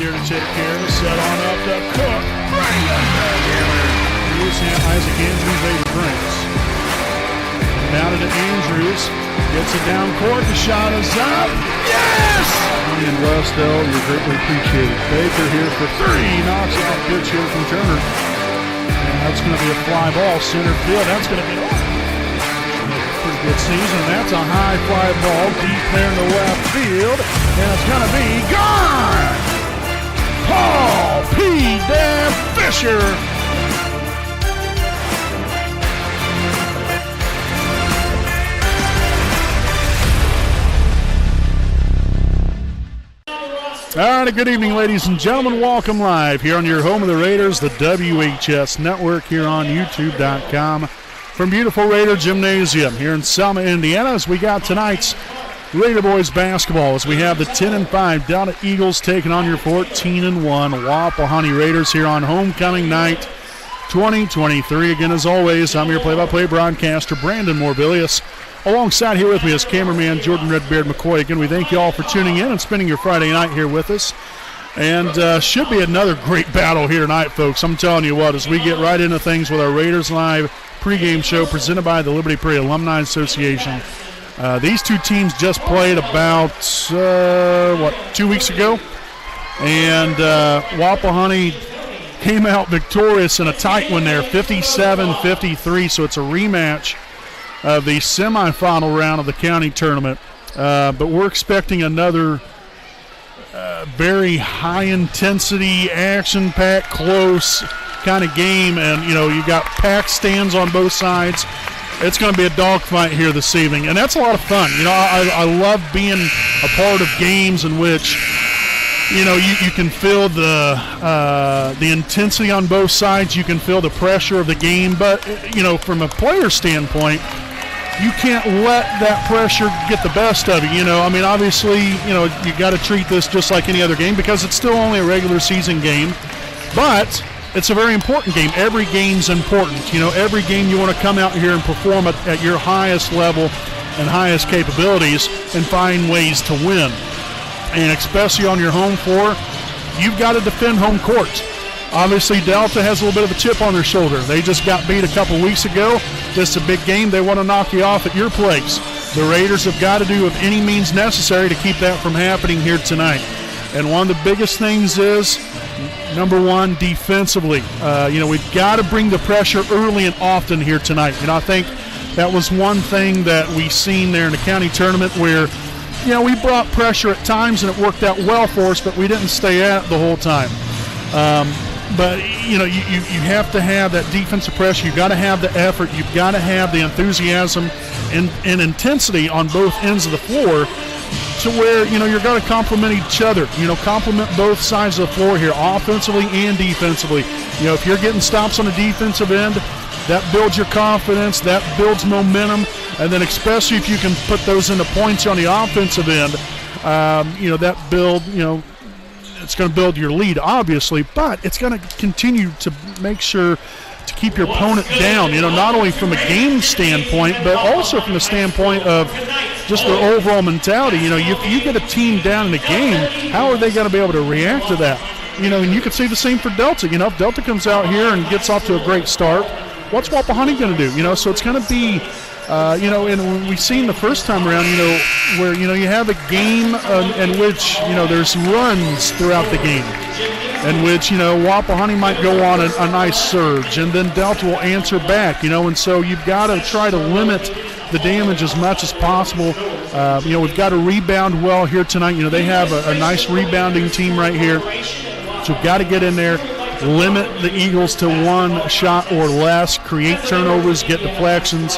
here to take care. Set on up to Cook. Isaac Andrews, 8 drinks. Down to Andrews. Gets it down court. The shot is up. Yes! And Westell, you're greatly appreciated. Baker here for 3. Knocks off pitch here from Turner. And that's going to be a fly ball. Center field. That's going to be pretty good season. That's a high fly ball deep there in the left field. And it's going to be gone! Paul P. Dan Fisher. All right, good evening, ladies and gentlemen. Welcome live here on your home of the Raiders, the WHS Network, here on YouTube.com. From beautiful Raider Gymnasium here in Selma, Indiana, as we got tonight's Raider Boys basketball, as we have the 10-5 Delta Eagles taking on your 14-1 Wapahani Raiders here on homecoming night 2023. Again, as always, I'm your play-by-play broadcaster, Brandon Morbilius. Alongside here with me is cameraman Jordan Redbeard McCoy. Again, we thank you all for tuning in and spending your Friday night here with us. And should be another great battle here tonight, folks. I'm telling you what, as we get right into things with our Raiders Live pregame show presented by the Liberty Prairie Alumni Association. These two teams just played about, 2 weeks ago? And Wapahani came out victorious in a tight one there, 57-53, so it's a rematch of the semifinal round of the county tournament. But we're expecting another very high-intensity, action-packed, close kind of game. And, you know, you got packed stands on both sides. It's going to be a dogfight here this evening, and that's a lot of fun. You know, I love being a part of games in which, you know, you can feel the intensity on both sides. You can feel the pressure of the game. But, you know, from a player standpoint, you can't let that pressure get the best of you. You know, I mean, obviously, you know, you got to treat this just like any other game because it's still only a regular season game. But it's a very important game. Every game's important. You know, every game you want to come out here and perform at your highest level and highest capabilities and find ways to win. And especially on your home floor, you've got to defend home court. Obviously, Delta has a little bit of a chip on their shoulder. They just got beat a couple weeks ago. This is a big game. They want to knock you off at your place. The Raiders have got to do with any means necessary to keep that from happening here tonight. And one of the biggest things is, number one, defensively. You know, we've got to bring the pressure early and often here tonight. You know, I think that was one thing that we seen there in the county tournament where, you know, we brought pressure at times and it worked out well for us, but we didn't stay at it the whole time. But, you know, you have to have that defensive pressure. You've got to have the effort. You've got to have the enthusiasm and intensity on both ends of the floor to where, you know, you're going to complement each other. You know, complement both sides of the floor here, offensively and defensively. You know, if you're getting stops on the defensive end, that builds your confidence, that builds momentum, and then especially if you can put those into points on the offensive end, you know, that build, you know, it's going to build your lead, obviously, but it's going to continue to make sure to keep your opponent down, you know, not only from a game standpoint, but also from the standpoint of just their overall mentality. You know, if you get a team down in a game, how are they going to be able to react to that? You know, and you could say the same for Delta. You know, if Delta comes out here and gets off to a great start, what's Wapahani going to do? You know, so it's going to be, you know, and we've seen the first time around, you know, where, you know, you have a game in which, you know, there's runs throughout the game in which, you know, Wapahani might go on a nice surge and then Delta will answer back, you know, and so you've got to try to limit the damage as much as possible. You know, we've got to rebound well here tonight. You know, they have a nice rebounding team right here. So we've got to get in there, limit the Eagles to one shot or less, create turnovers, get deflections.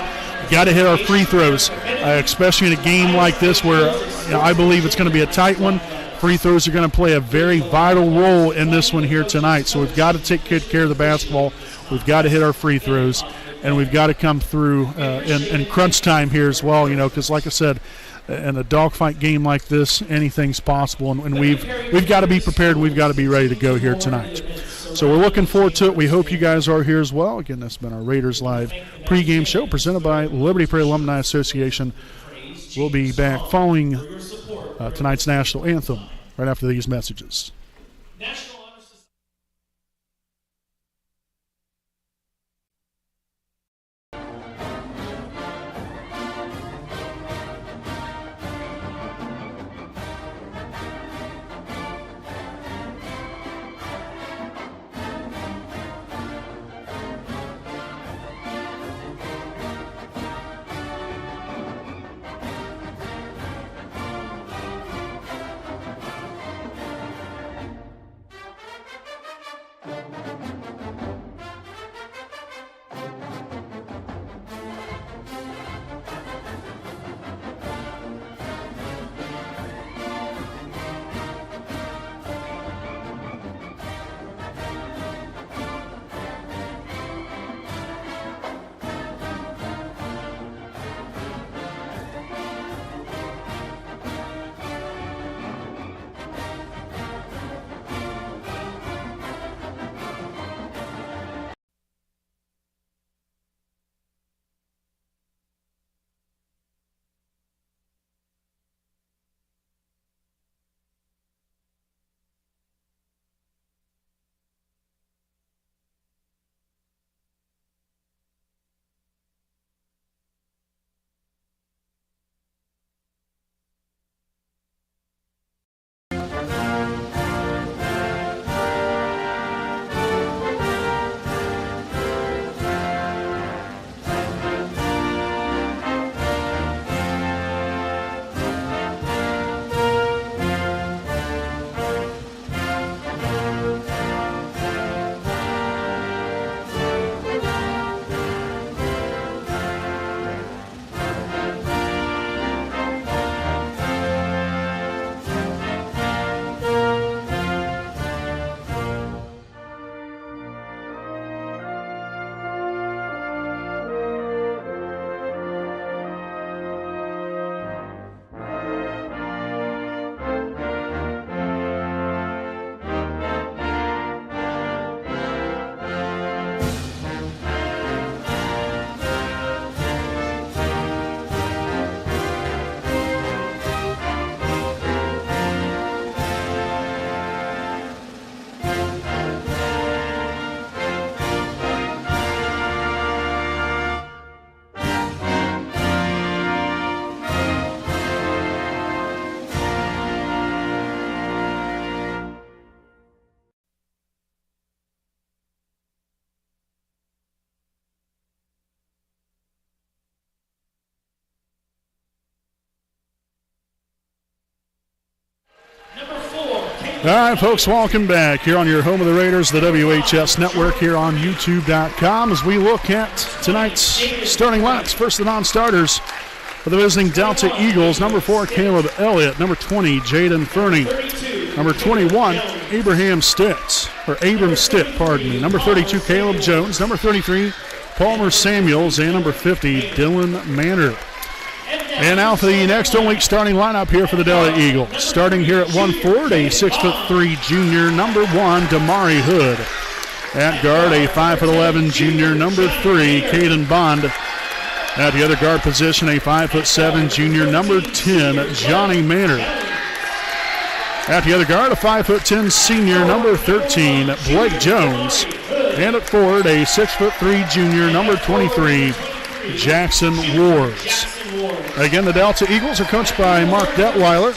Got to hit our free throws, especially in a game like this where, you know, I believe it's going to be a tight one. Free throws are going to play a very vital role in this one here tonight. So we've got to take good care of the basketball. We've got to hit our free throws, and we've got to come through in crunch time here as well, you know, because like I said, in a dogfight game like this, anything's possible, and we've got to be prepared. We've got to be ready to go here tonight. So we're looking forward to it. We hope you guys are here as well. Again, that's been our Raiders Live pregame show presented by Liberty Prairie Alumni Association. We'll be back following tonight's national anthem right after these messages. All right, folks, welcome back here on your home of the Raiders, the WHS Network here on YouTube.com as we look at tonight's starting lineups. First, the non-starters for the visiting Delta Eagles. Number 4, Caleb Elliott. Number 20, Jaden Fernie. Number 21, Abram Stitt. Number 32, Caleb Jones. Number 33, Palmer Samuels. And number 50, Dylan Manor. And now for the next week starting lineup here for the Delta Eagles. Starting here at 1 forward, a 6'3" junior, number 1, Damari Hood. At guard, a 5'11" junior, number 3, Caden Bond. At the other guard position, a 5'7" junior, number 10, Johnny Manor. At the other guard, a 5'10" senior, number 13, Blake Jones. And at forward, a 6'3" junior, number 23, Jackson Wards. Again, the Delta Eagles are coached by Mark Detweiler,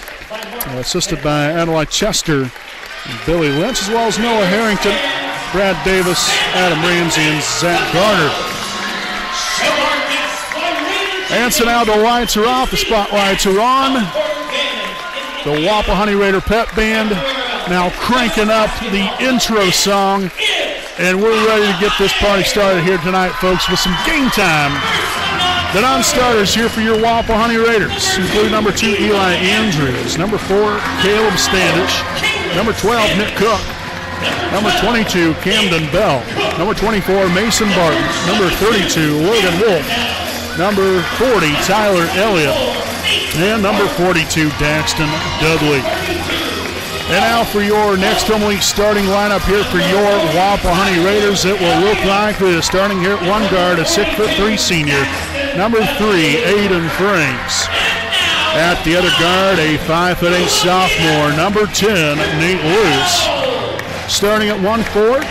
assisted by Adelaide Chester and Billy Lynch, as well as Noah Harrington, Brad Davis, Adam Ramsey, and Zach Garner. And so now the lights are off, the spotlights are on. The Wapahani Raider Pep Band now cranking up the intro song. And we're ready to get this party started here tonight, folks, with some game time. The non-starters here for your Wapahani Raiders include number 2, Eli Andrews, number 4, Caleb Standish, number 12, Nick Cook, number 22, Camden Bell, number 24, Mason Barton, number 32, Logan Wolf, number 40, Tyler Elliott, and number 42, Daxton Dudley. And now for your next home week starting lineup here for your Wapahani Raiders, it will look like this. Starting here at 1 guard, a 6'3" senior, number 3, Aiden Franks. At the other guard, a 5'8" sophomore, number 10, Nate Luce. Starting at 1'4",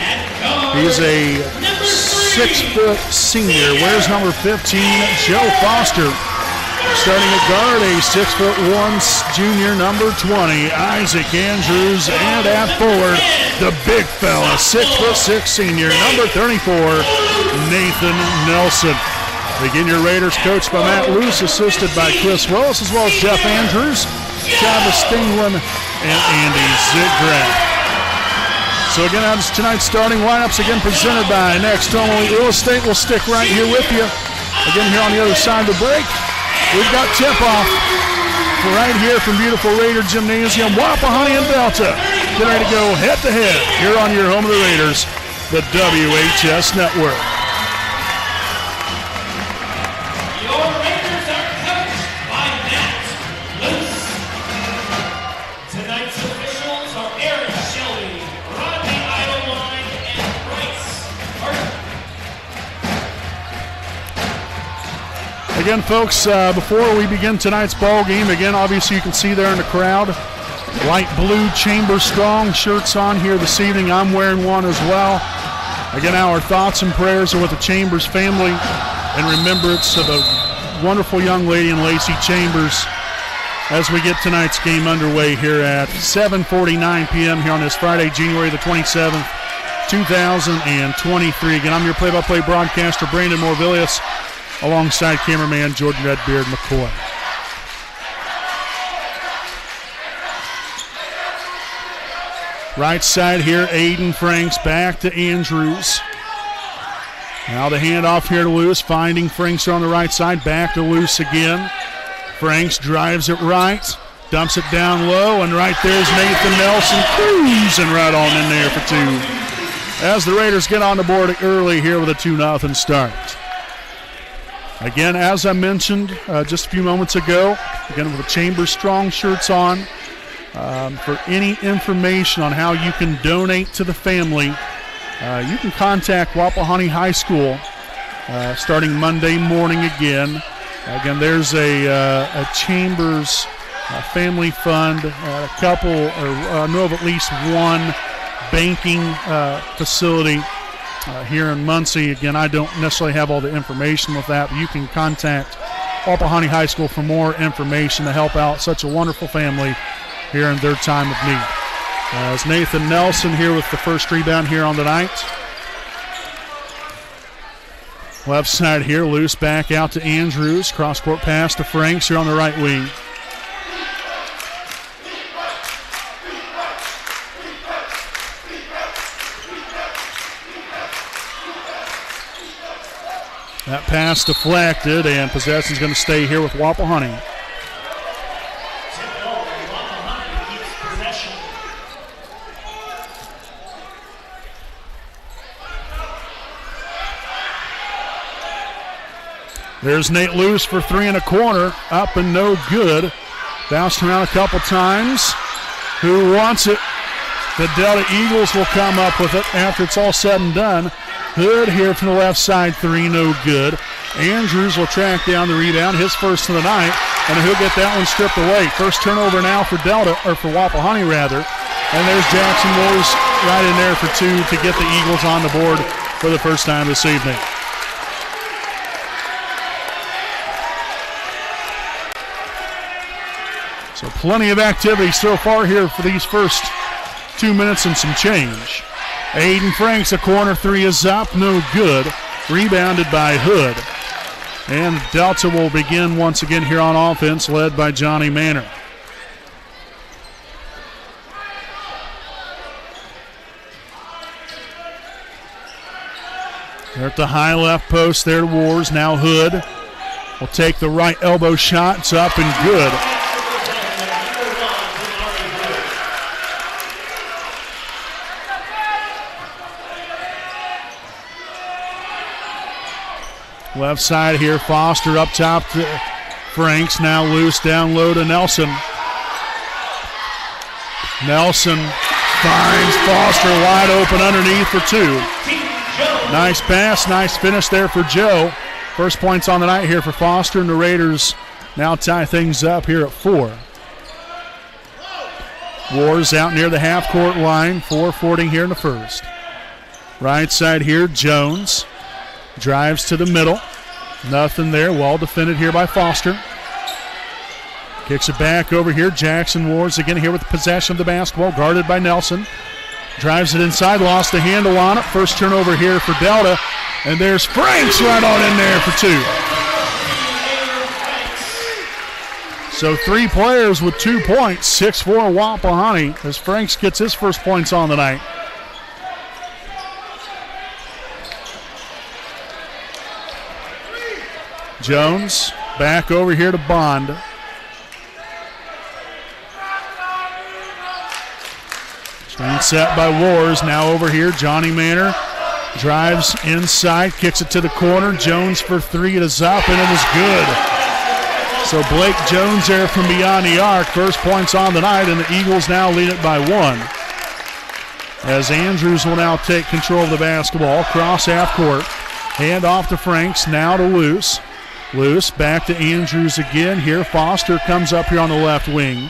he's a 6-foot senior. Wears number 15, Joe Foster. Starting at guard, a 6'1" junior, number 20, Isaac Andrews. And at forward, the big fella, 6'6" senior, number 34, Nathan Nelson. Again, your Raiders coached by Matt Luce, assisted by Chris Willis, as well as Jeff Andrews, Travis Stingland, and Andy Ziggraf. So again, that's tonight's starting lineups, again presented by Next Home Real Estate. We'll stick right here with you. Again, here on the other side of the break, we've got tip-off right here from beautiful Raider Gymnasium, Wapahani and Delta. Get ready to go head-to-head here on your home of the Raiders, the WHS Network. Again, folks, before we begin tonight's ball game, again, obviously you can see there in the crowd, light blue Chambers Strong shirts on here this evening. I'm wearing one as well. Again, our thoughts and prayers are with the Chambers family in remembrance of a wonderful young lady in Lacey Chambers as we get tonight's game underway here at 7:49 p.m. here on this Friday, January the 27th, 2023. Again, I'm your play-by-play broadcaster, Brandon Morvillius, alongside cameraman Jordan Redbeard McCoy. Right side here, Aiden Franks back to Andrews. Now the handoff here to Luce, finding Franks on the right side, back to Luce again. Franks drives it right, dumps it down low, and right there's Nathan Nelson cruising right on in there for two. As the Raiders get on the board early here with a 2-0 start. Again, as I mentioned just a few moments ago, again with the Chambers Strong shirts on, for any information on how you can donate to the family, you can contact Wapahani High School starting Monday morning again. Again, there's a Chambers family fund, a couple, or know of at least one banking facility here in Muncie. Again, I don't necessarily have all the information with that, but you can contact Wapahani High School for more information to help out such a wonderful family here in their time of need. As Nathan Nelson here with the first rebound here on the night. Left side here, Luce back out to Andrews. Cross-court pass to Franks here on the right wing. That pass deflected, and possession's going to stay here with Wapahani. There's Nate Luce for three in a corner, up and no good. Bounced around a couple times. Who wants it? The Delta Eagles will come up with it after it's all said and done. Hood here from the left side, three, no good. Andrews will track down the rebound, his first of the night, and he'll get that one stripped away. First turnover now for Delta, or for Wapahani rather. And there's Jackson Moore's right in there for two to get the Eagles on the board for the first time this evening. So plenty of activity so far here for these first 2 minutes and some change. Aiden Franks, a corner three is up, no good. Rebounded by Hood. And Delta will begin once again here on offense, led by Johnny Manor. They're at the high left post there to Wars. Now Hood will take the right elbow shot. It's up and good. Left side here, Foster up top to Franks. Now Loose down low to Nelson. Nelson finds Foster wide open underneath for two. Nice pass, nice finish there for Joe. First points on the night here for Foster, and the Raiders now tie things up here at 4. Wars out near the half-court line, 4:40 here in the first. Right side here, Jones drives to the middle. Nothing there, well defended here by Foster. Kicks it back over here. Jackson Wars again here with possession of the basketball, guarded by Nelson. Drives it inside, lost the handle on it. First turnover here for Delta. And there's Franks right on in there for two. So 3 players with 2 points, 6-4 Wapahani as Franks gets his first points on the night. Jones back over here to Bond. Screen set by Wars. Now over here, Johnny Manor drives inside, kicks it to the corner. Jones for 3, it is up, and it is good. So Blake Jones there from beyond the arc. First points on the night, and the Eagles now lead it by 1. As Andrews will now take control of the basketball. Cross half court. Hand off to Franks, now to Luce. Luce back to Andrews again here. Foster comes up here on the left wing.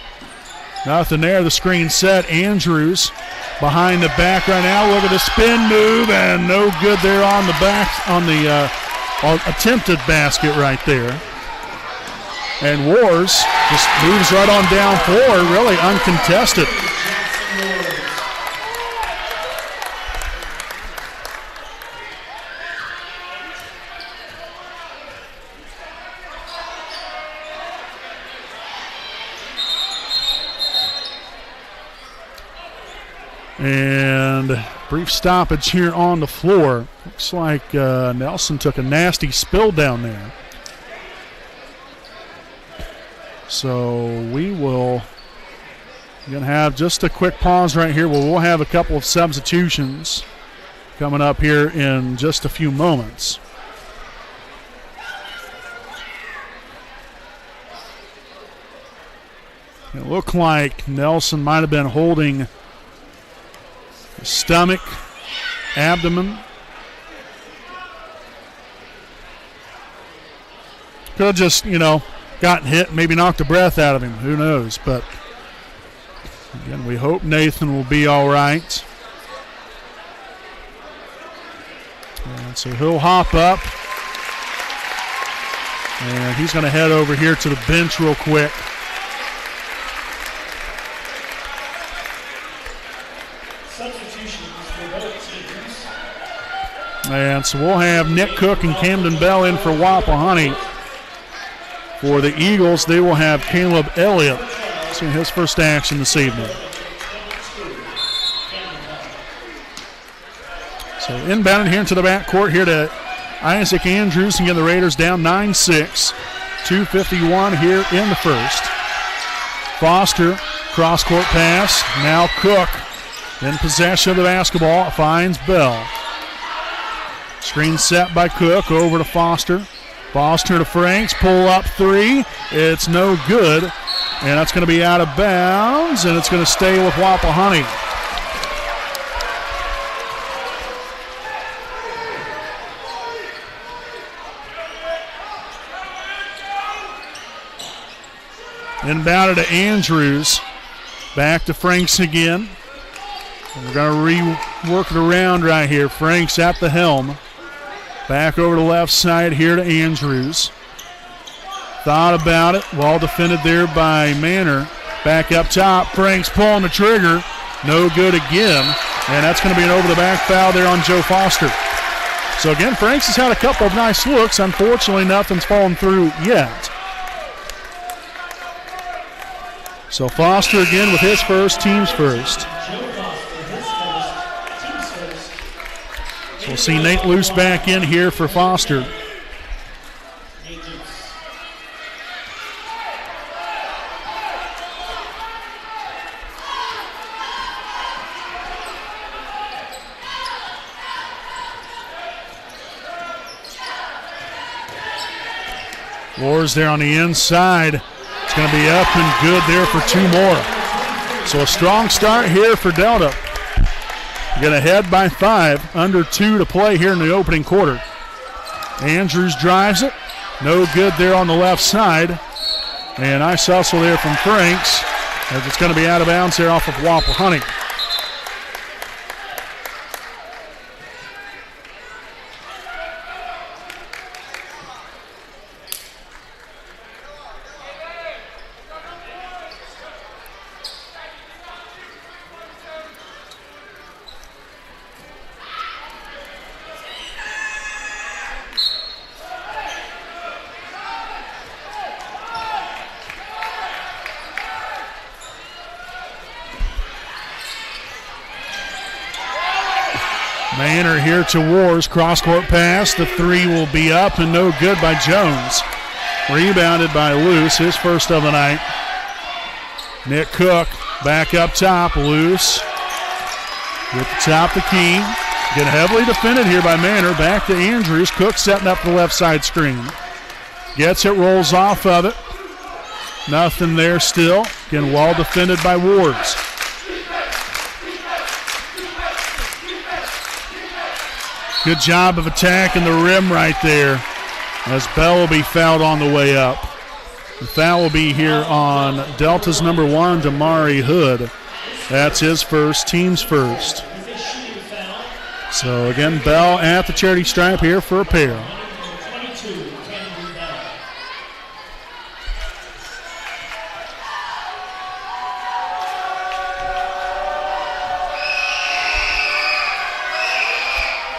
Nothing there. The screen set. Andrews behind the back right now. Look at the spin move, and no good there on the back, on the attempted basket right there. And Wars just moves right on down floor, really uncontested. And brief stoppage here on the floor. Looks like Nelson took a nasty spill down there. So we will gonna have just a quick pause right here. We'll have a couple of substitutions coming up here in just a few moments. It looked like Nelson might have been holding the stomach, abdomen. Could have just, gotten hit, maybe knocked the breath out of him. Who knows? But again, we hope Nathan will be all right. And so he'll hop up. And he's going to head over here to the bench real quick. And so we'll have Nick Cook and Camden Bell in for Wapahani. For the Eagles, they will have Caleb Elliott seeing his first action this evening. So inbounded here into the backcourt here to Isaac Andrews and get the Raiders down 9-6. 2:51 here in the first. Foster, cross-court pass. Now Cook in possession of the basketball. Finds Bell. Screen set by Cook over to Foster. Foster to Franks, pull up 3. It's no good. And that's going to be out of bounds, and it's going to stay with Wapahani. Inbounded to Andrews. Back to Franks again. And we're going to rework it around right here. Franks at the helm. Back over the left side here to Andrews. Thought about it. Well defended there by Manor. Back up top. Franks pulling the trigger. No good again. And that's going to be an over-the-back foul there on Joe Foster. So again, Franks has had a couple of nice looks. Unfortunately, nothing's fallen through yet. So Foster again with his first, team's first. So we'll see Nate Luce back in here for Foster. Wars there on the inside. It's going to be up and good there for 2 more. So a strong start here for Delta. Going to head by 5, under 2 to play here in the opening quarter. Andrews drives it. No good there on the left side. And nice hustle there from Franks. As it's going to be out of bounds here off of Wapahani. Manor here to Wars. Cross-court pass. The three will be up and no good by Jones. Rebounded by Luce, his first of the night. Nick Cook back up top. Luce with the top the key. Get heavily defended here by Manor. Back to Andrews. Cook setting up the left side screen. Gets it, rolls off of it. Nothing there still. Again, well defended by Wards. Good job of attacking the rim right there as Bell will be fouled on the way up. The foul will be here on Delta's number 1, Damari Hood. That's his first, team's first. So again, Bell at the charity stripe here for a pair.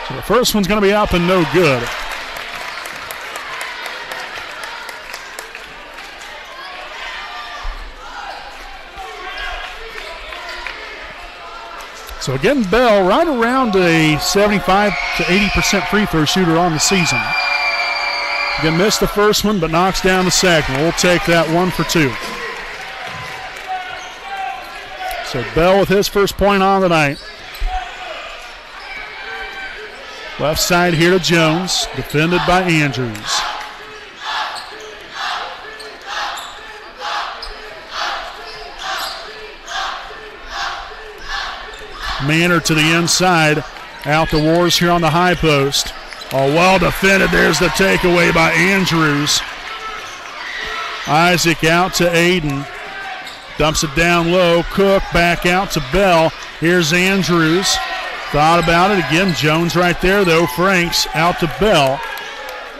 So the first one's going to be up and no good. So again, Bell right around a 75 to 80% free throw shooter on the season. Again, missed the first one, but knocks down the second. We'll take that 1 for 2. So Bell with his first point on the night. Left side here to Jones, defended by Andrews. Manor to the inside. Out to Wars here on the high post. Oh, well defended. There's the takeaway by Andrews. Isaac out to Aiden. Dumps it down low. Cook back out to Bell. Here's Andrews. Thought about it again. Jones right there, though. Franks out to Bell.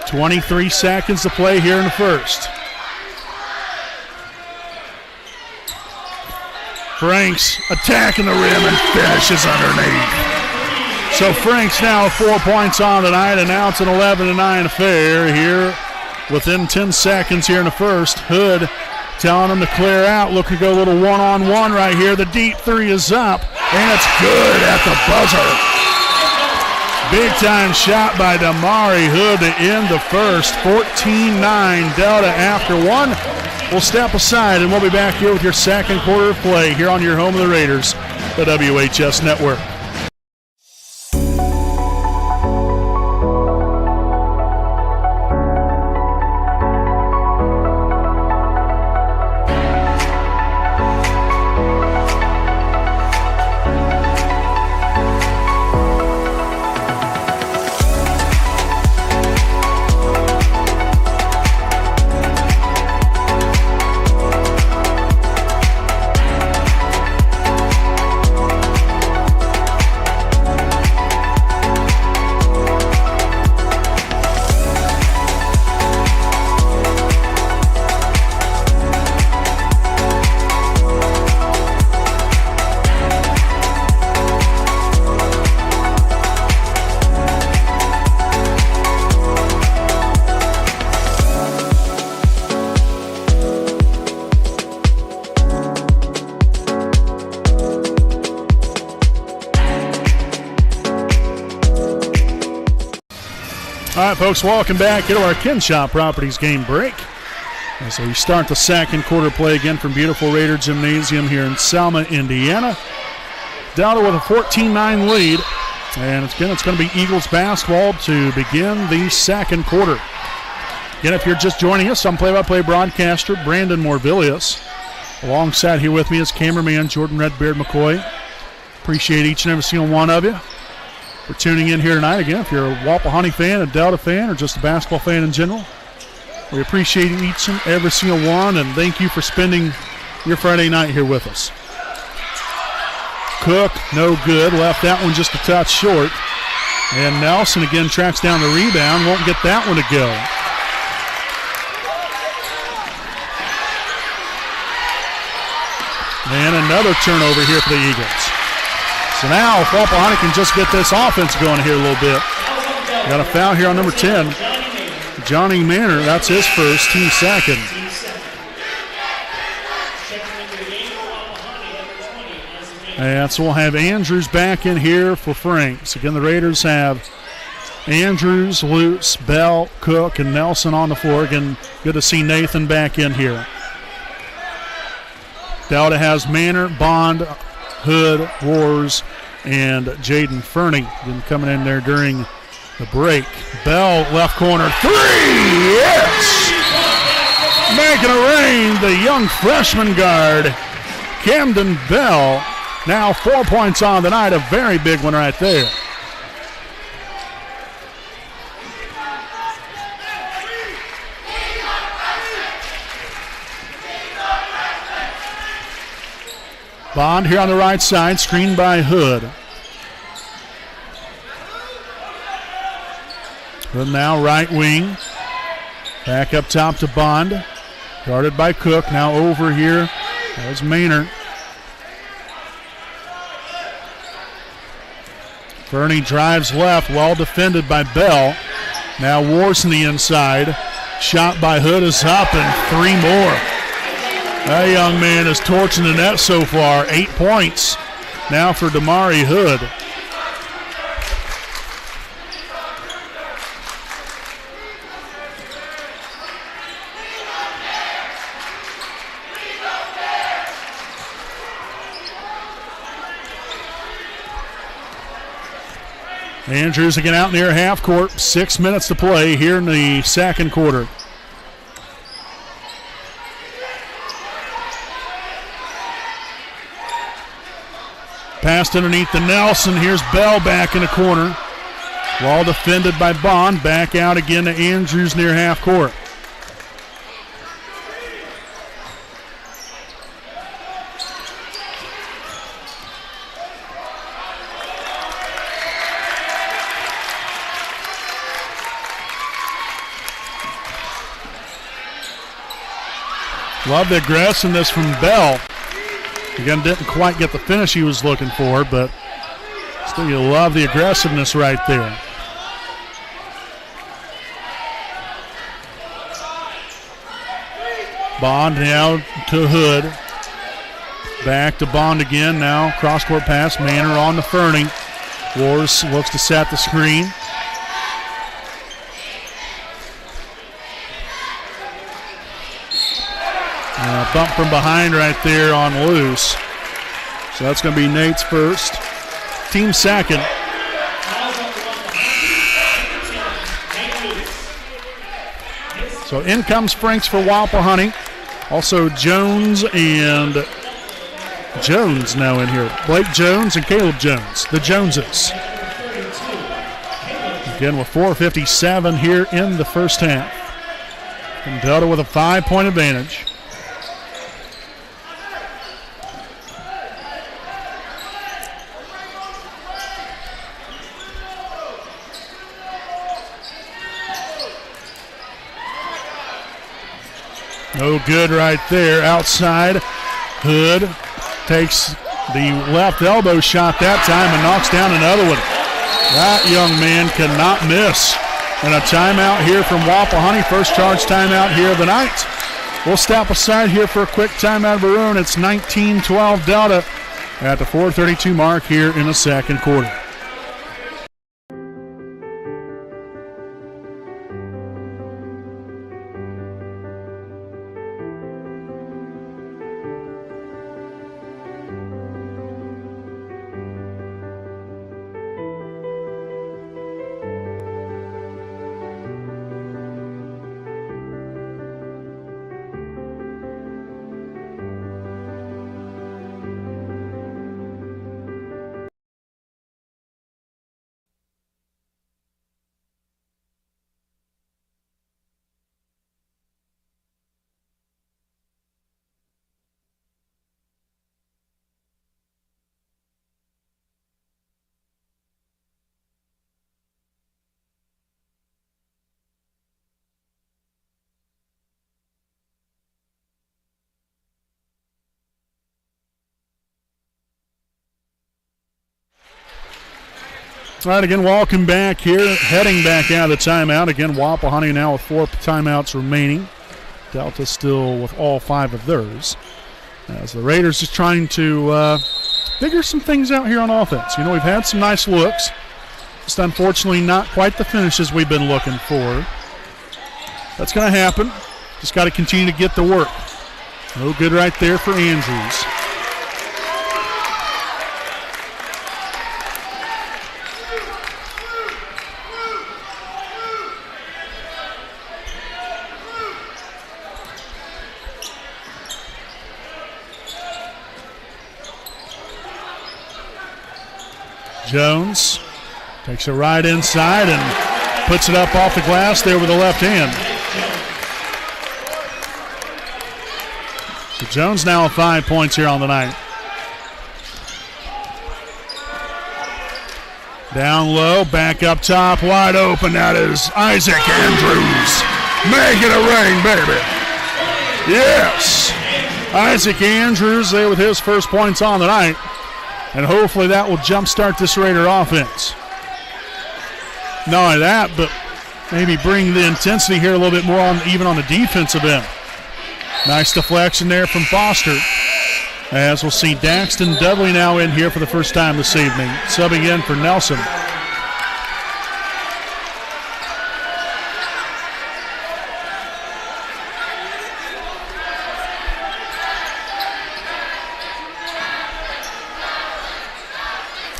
23 seconds to play here in the first. Franks attacking the rim and finishes underneath. So Franks now 4 points on tonight, and now it's an 11-9 affair here within 10 seconds here in the first. Hood telling him to clear out, looking to go a little one-on-one right here. The deep three is up, and it's good at the buzzer. Big-time shot by Damari Hood to end the first. 14-9 Delta after one. We'll step aside, and we'll be back here with your second quarter of play here on your home of the Raiders, the WHS Network. All right, folks, welcome back here to our Kenshaw Properties game break. As we start the second quarter play again from beautiful Raider Gymnasium here in Selma, Indiana. Delta with a 14-9 lead. And it's going to be Eagles basketball to begin the second quarter. Again, if you're just joining us, I'm play-by-play broadcaster Brandon Morvillius. Alongside here with me is cameraman Jordan Redbeard McCoy. Appreciate each and every single one of you for tuning in here tonight. Again, if you're a Wapahani fan, a Delta fan, or just a basketball fan in general, we appreciate each and every single one, and thank you for spending your Friday night here with us. Cook, no good. Left that one just a touch short. And Nelson again tracks down the rebound. Won't get that one to go. And another turnover here for the Eagles. So now if Wapahani can just get this offense going here a little bit. Got a foul here on number 10. Johnny Manor, that's his first, team second. And so we'll have Andrews back in here for Franks. Again, the Raiders have Andrews, Lutz, Bell, Cook, and Nelson on the floor. Again, good to see Nathan back in here. Delta has Manor, Bond, Hood, Wars, and Jaden Fernie coming in there during the break. Bell, left corner, three! Yes! Making it rain, the young freshman guard, Camden Bell. Now 4 points on the night, a very big one right there. Bond here on the right side, screened by Hood. Hood now right wing. Back up top to Bond. Guarded by Cook, now over here. There's Maynard. Fernie drives left, well defended by Bell. Now Wars in the inside. Shot by Hood is up, and three more. That young man is torching the net so far. 8 points now for Damari Hood. Andrews again out near half court. 6 minutes to play here in the second quarter. Passed underneath to Nelson. Here's Bell back in the corner. Well defended by Bond. Back out again to Andrews near half court. Love the aggressiveness from Bell. Again, didn't quite get the finish he was looking for, but still you love the aggressiveness right there. Bond now to Hood. Back to Bond again. Now cross-court pass. Manor on to Fernie. Wars looks to set the screen. Bump from behind right there on Loose. So that's going to be Nate's first. Team second. So in comes Franks for Wapahani. Also Jones and Jones now in here. Blake Jones and Caleb Jones, the Joneses. Again with 4:57 here in the first half. And Delta with a 5-point advantage. No good right there. Outside, Hood takes the left elbow shot that time and knocks down another one. That young man cannot miss. And a timeout here from Wapahani. First charge timeout here of the night. We'll step aside here for a quick timeout of our own. It's 19-12 Delta at the 4:32 mark here in the second quarter. All right, again, welcome back here. Heading back out of the timeout. Again, Wapahani now with 4 timeouts remaining. Delta still with all 5 of theirs. As the Raiders just trying to figure some things out here on offense. You know, we've had some nice looks. Just unfortunately not quite the finishes we've been looking for. That's going to happen. Just got to continue to get the work. No good right there for Andrews. Jones takes it right inside and puts it up off the glass there with the left hand. So Jones now with 5 points here on the night. Down low, back up top, wide open. That is Isaac Andrews. Make it a rain, baby. Yes. Isaac Andrews there with his first points on the night. And hopefully that will jumpstart this Raider offense. Not only that, but maybe bring the intensity here a little bit more even on the defensive end. Nice deflection there from Foster. As we'll see Daxton Dudley now in here for the first time this evening, subbing in for Nelson.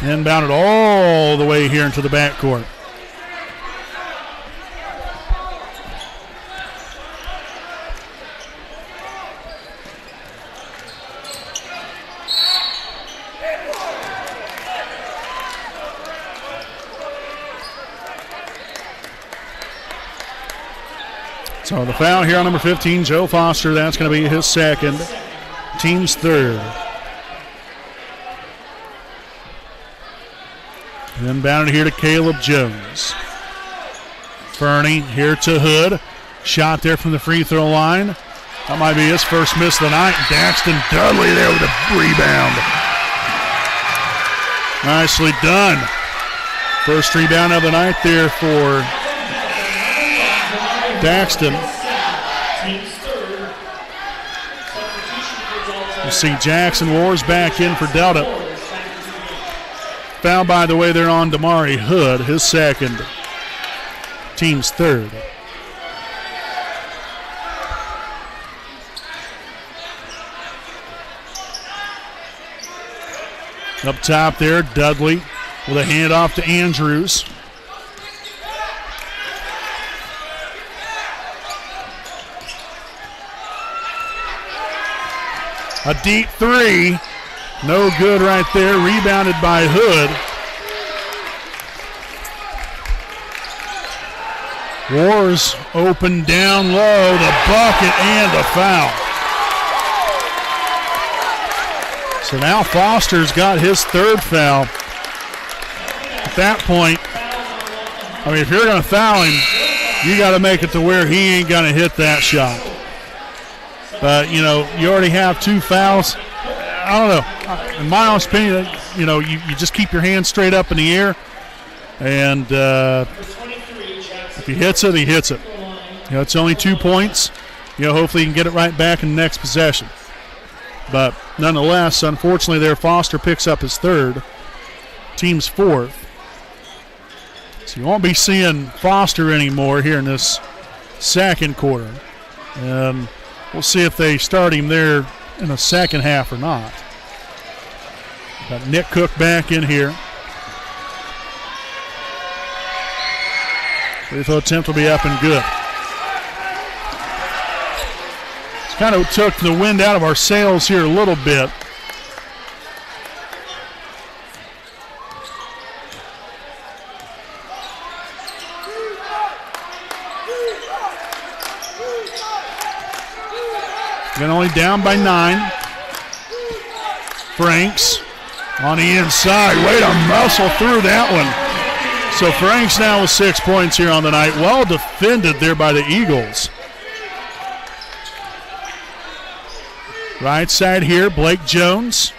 Inbounded all the way here into the backcourt. So the foul here on number 15, Joe Foster. That's going to be his second, team's third. Inbounded here to Caleb Jones. Fernie here to Hood. Shot there from the free throw line. That might be his first miss of the night. Daxton Dudley there with a rebound. Nicely done. First rebound of the night there for Daxton. We'll see Jackson Wars back in for Delta. Foul, by the way, they're on Damari Hood, his second, team's third. Up top there, Dudley with a handoff to Andrews. A deep three. No good right there. Rebounded by Hood. Wars open down low. The bucket and the foul. So now Foster's got his third foul. At that point, I mean, if you're going to foul him, you got to make it to where he ain't going to hit that shot. But, you know, you already have 2 fouls. I don't know. In my honest opinion, you know, you just keep your hands straight up in the air, and if he hits it, he hits it. You know, it's only 2 points. You know, hopefully he can get it right back in the next possession. But nonetheless, unfortunately there, Foster picks up his third, team's fourth. So you won't be seeing Foster anymore here in this second quarter. We'll see if they start him there in the second half or not. Got Nick Cook back in here. Free throw attempt will be up and good. It's kind of took the wind out of our sails here a little bit. Again, only down by 9. Franks on the inside. Way to muscle through that one. So Franks now with 6 points here on the night. Well defended there by the Eagles. Right side here, Blake Jones.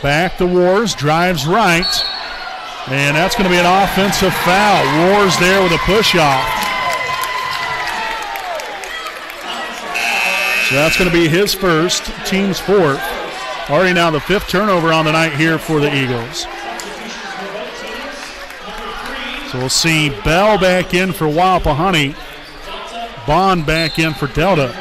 Back to Wars, drives right. And that's going to be an offensive foul. Roars there with a push-off. So that's going to be his first, team's fourth. Already now the fifth turnover on the night here for the Eagles. So we'll see Bell back in for Wapahani. Bond back in for Delta.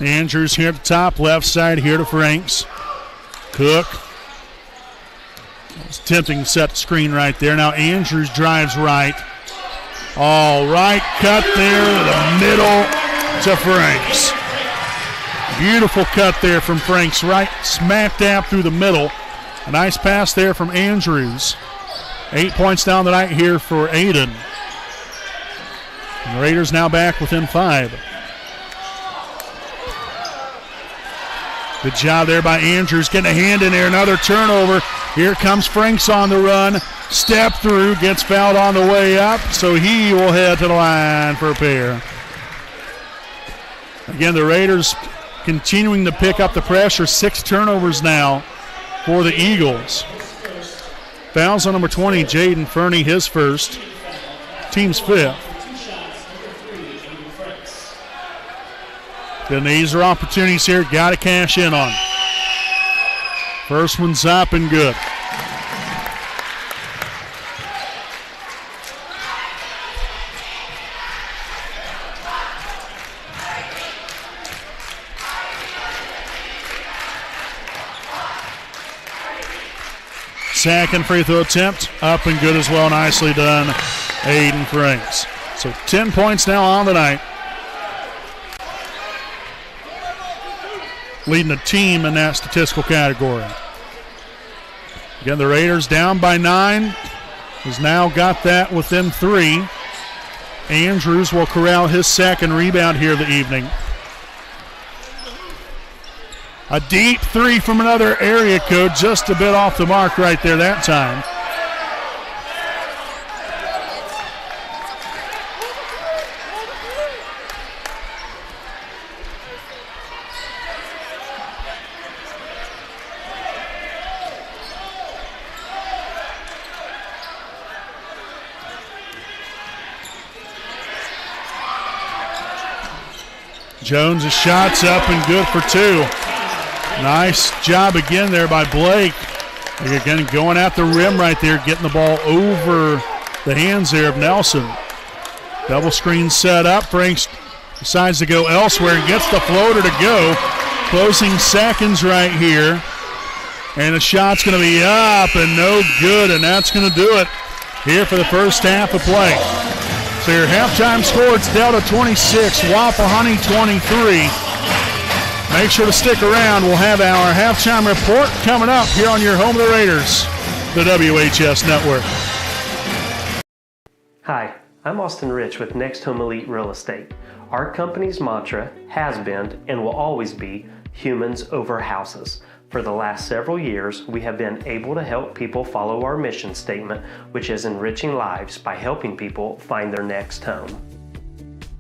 Andrews here at the top, left side here to Franks. Cook. It's tempting to set the screen right there. Now Andrews drives right. All right, cut there to the middle to Franks. Beautiful cut there from Franks, right smack dab through the middle. A nice pass there from Andrews. 8 points down the night here for Aiden. And the Raiders now back within 5. Good job there by Andrews, getting a hand in there. Another turnover. Here comes Franks on the run. Step through, gets fouled on the way up, so he will head to the line for a pair. Again, the Raiders continuing to pick up the pressure. 6 turnovers now for the Eagles. Fouls on number 20, Jaden Fernie, his first. Team's fifth. Then these are opportunities here. Got to cash in on. First one's up and good. Second free throw attempt, up and good as well. Nicely done, Aiden Franks. So 10 points now on the night. Leading the team in that statistical category. Again, the Raiders down by 9. Has now got that within 3. Andrews will corral his second rebound here of the evening. A deep three from another area code, just a bit off the mark right there that time. Jones' shot's up and good for 2. Nice job again there by Blake. Again, going at the rim right there, getting the ball over the hands there of Nelson. Double screen set up. Franks decides to go elsewhere and gets the floater to go. Closing seconds right here. And the shot's going to be up and no good, and that's going to do it here for the first half of play. So your halftime score, it's Delta 26, Wapahani 23. Make sure to stick around. We'll have our halftime report coming up here on your home of the Raiders, the WHS Network. Hi, I'm Austin Rich with Next Home Elite Real Estate. Our company's mantra has been and will always be humans over houses. For the last several years, we have been able to help people follow our mission statement, which is enriching lives by helping people find their next home.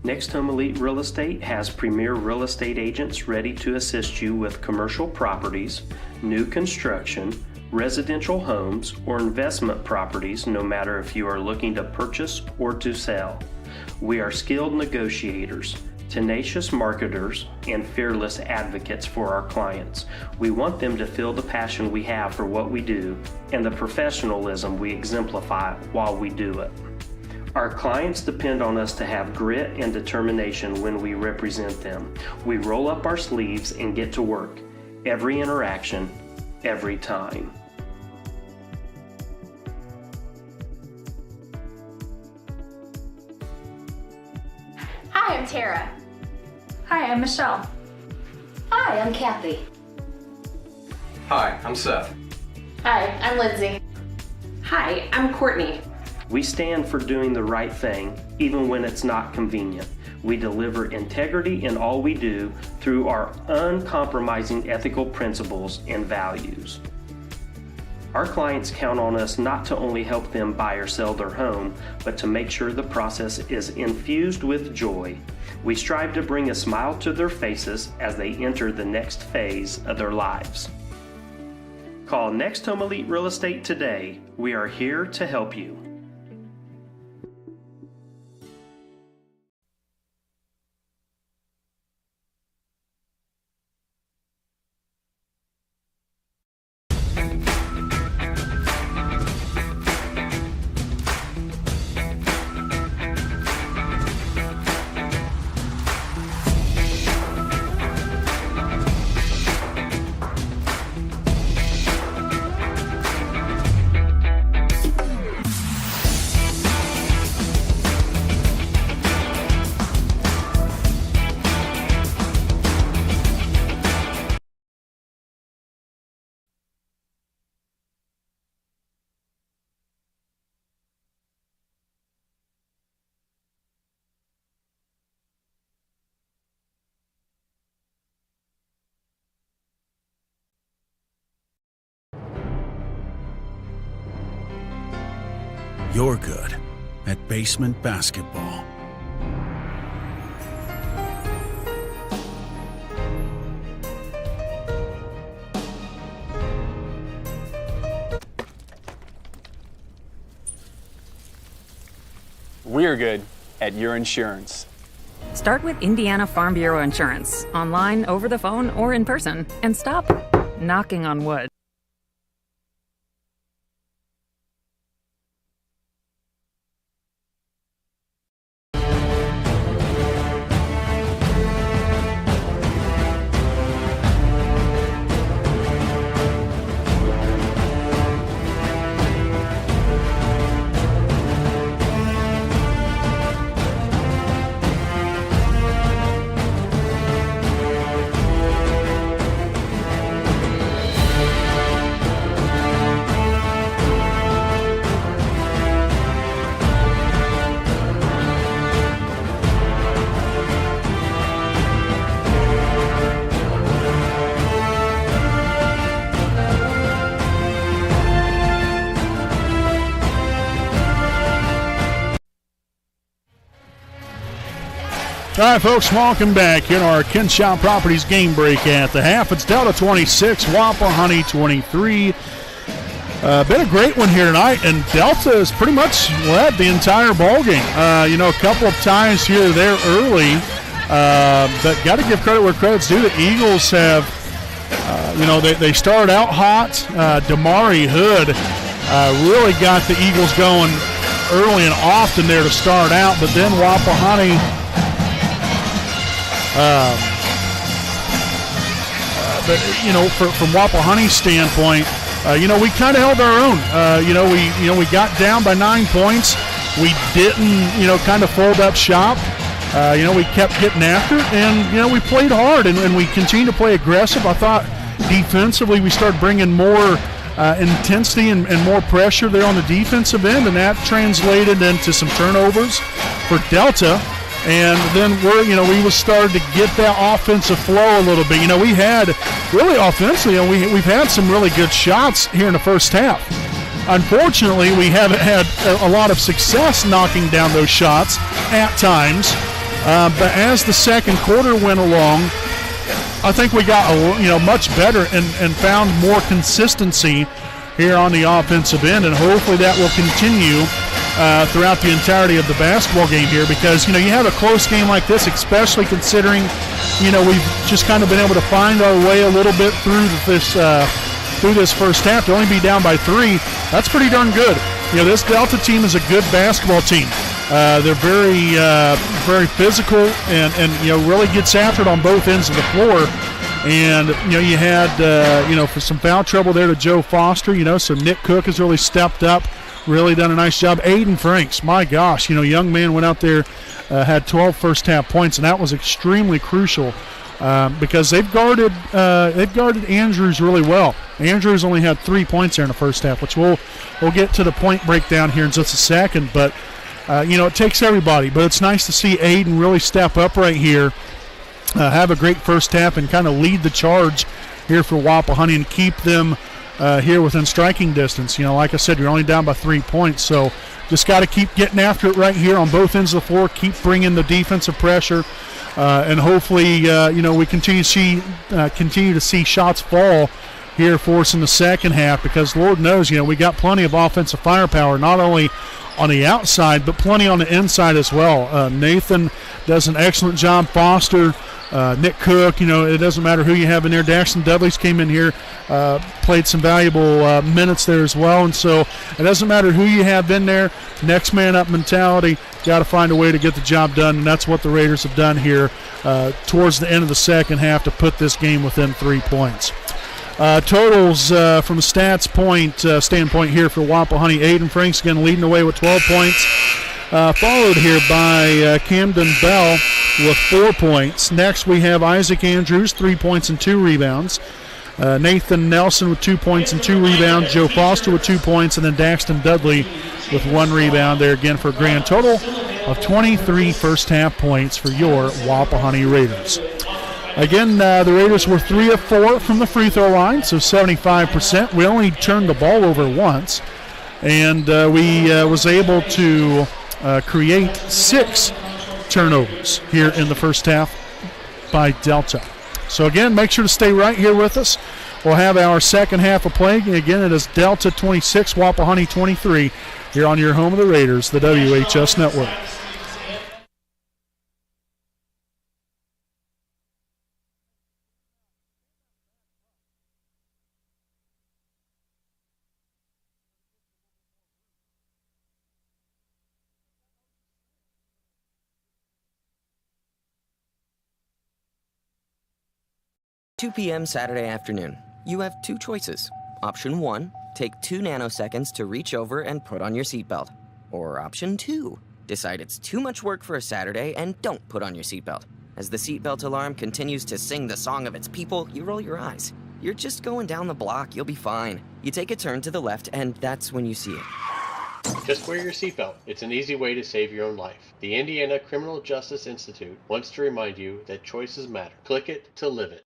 Next Home Elite Real Estate has premier real estate agents ready to assist you with commercial properties, new construction, residential homes, or investment properties, no matter if you are looking to purchase or to sell. We are skilled negotiators, tenacious marketers, and fearless advocates for our clients. We want them to feel the passion we have for what we do and the professionalism we exemplify while we do it. Our clients depend on us to have grit and determination when we represent them. We roll up our sleeves and get to work. Every interaction, every time. Hi, I'm Tara. Hi, I'm Michelle. Hi, I'm Kathy. Hi, I'm Seth. Hi, I'm Lindsay. Hi, I'm Courtney. We stand for doing the right thing, even when it's not convenient. We deliver integrity in all we do through our uncompromising ethical principles and values. Our clients count on us not to only help them buy or sell their home, but to make sure the process is infused with joy. We strive to bring a smile to their faces as they enter the next phase of their lives. Call Next Home Elite Real Estate today. We are here to help you. You're good at basement basketball. We're good at your insurance. Start with Indiana Farm Bureau Insurance, online, over the phone, or in person, and stop knocking on wood. All right, folks, welcome back in our Kenshaw Properties game break at the half. It's Delta 26, Wapahani 23. Been a great one here tonight, and Delta has pretty much led the entire ball game. A couple of ties here or there early, but got to give credit where credit's due. The Eagles have, they started out hot. Damari Hood really got the Eagles going early and often there to start out, but then Wapahani from Wapahani's standpoint, we kind of held our own. We got down by 9 points. We didn't, kind of fold up shop. We kept getting after it, and, we played hard, and we continued to play aggressive. I thought defensively we started bringing more intensity and more pressure there on the defensive end, and that translated into some turnovers for Delta. And then we was started to get that offensive flow a little bit. We had really offensively, we've had some really good shots here in the first half. Unfortunately, we haven't had a lot of success knocking down those shots at times. But as the second quarter went along, I think we got much better and found more consistency here on the offensive end, and hopefully that will continue throughout the entirety of the basketball game here, because you have a close game like this, especially considering we've just kind of been able to find our way a little bit through this first half. To only be down by 3, that's pretty darn good. This Delta team is a good basketball team. They're very very physical and really gets after it on both ends of the floor. And you had for some foul trouble there to Joe Foster. So Nick Cook has really stepped up. Really done a nice job. Aiden Franks, my gosh, young man went out there, had 12 first half points, and that was extremely crucial because they've guarded Andrews really well. Andrews only had 3 points there in the first half, which we'll get to the point breakdown here in just a second. But it takes everybody. But it's nice to see Aiden really step up right here, have a great first half, and kind of lead the charge here for Wapahani and keep them here within striking distance. Like I said, you're only down by 3 points, so just got to keep getting after it right here on both ends of the floor, keep bringing the defensive pressure, and hopefully, we continue to see shots fall here for us in the second half, because Lord knows, we got plenty of offensive firepower, not only on the outside, but plenty on the inside as well. Nathan does an excellent job. Foster, Nick Cook, it doesn't matter who you have in there. Daxton Dudley's came in here, played some valuable minutes there as well. And so it doesn't matter who you have in there. Next man up mentality, got to find a way to get the job done. And that's what the Raiders have done here towards the end of the second half to put this game within 3 points. Totals from a stats standpoint here for Wapahani. Aiden Franks again leading the way with 12 points. Followed here by Camden Bell with 4 points. Next we have Isaac Andrews, 3 points and 2 rebounds. Nathan Nelson with 2 points and 2 rebounds. Joe Foster with 2 points. And then Daxton Dudley with 1 rebound there again for a grand total of 23 first half points for your Wapahani Raiders. Again, the Raiders were 3 of 4 from the free throw line, so 75%. We only turned the ball over once, and we was able to create 6 turnovers here in the first half by Delta. So again, make sure to stay right here with us. We'll have our second half of play. Again, it is Delta 26, Wapahani 23 here on your home of the Raiders, the WHS Network. $2 p.m. Saturday afternoon. You have 2 choices. Option 1, take 2 nanoseconds to reach over and put on your seatbelt. Or option 2, decide it's too much work for a Saturday and don't put on your seatbelt. As the seatbelt alarm continues to sing the song of its people, you roll your eyes. You're just going down the block, you'll be fine. You take a turn to the left and that's when you see it. Just wear your seatbelt. It's an easy way to save your own life. The Indiana Criminal Justice Institute wants to remind you that choices matter. Click it to live it.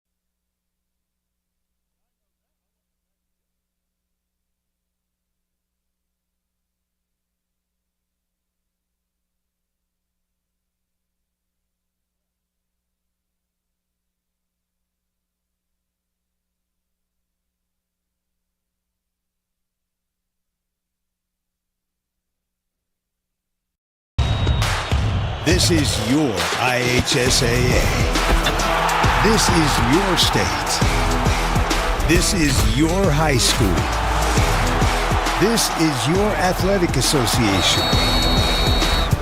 This is your IHSAA. This is your state. This is your high school. This is your athletic association.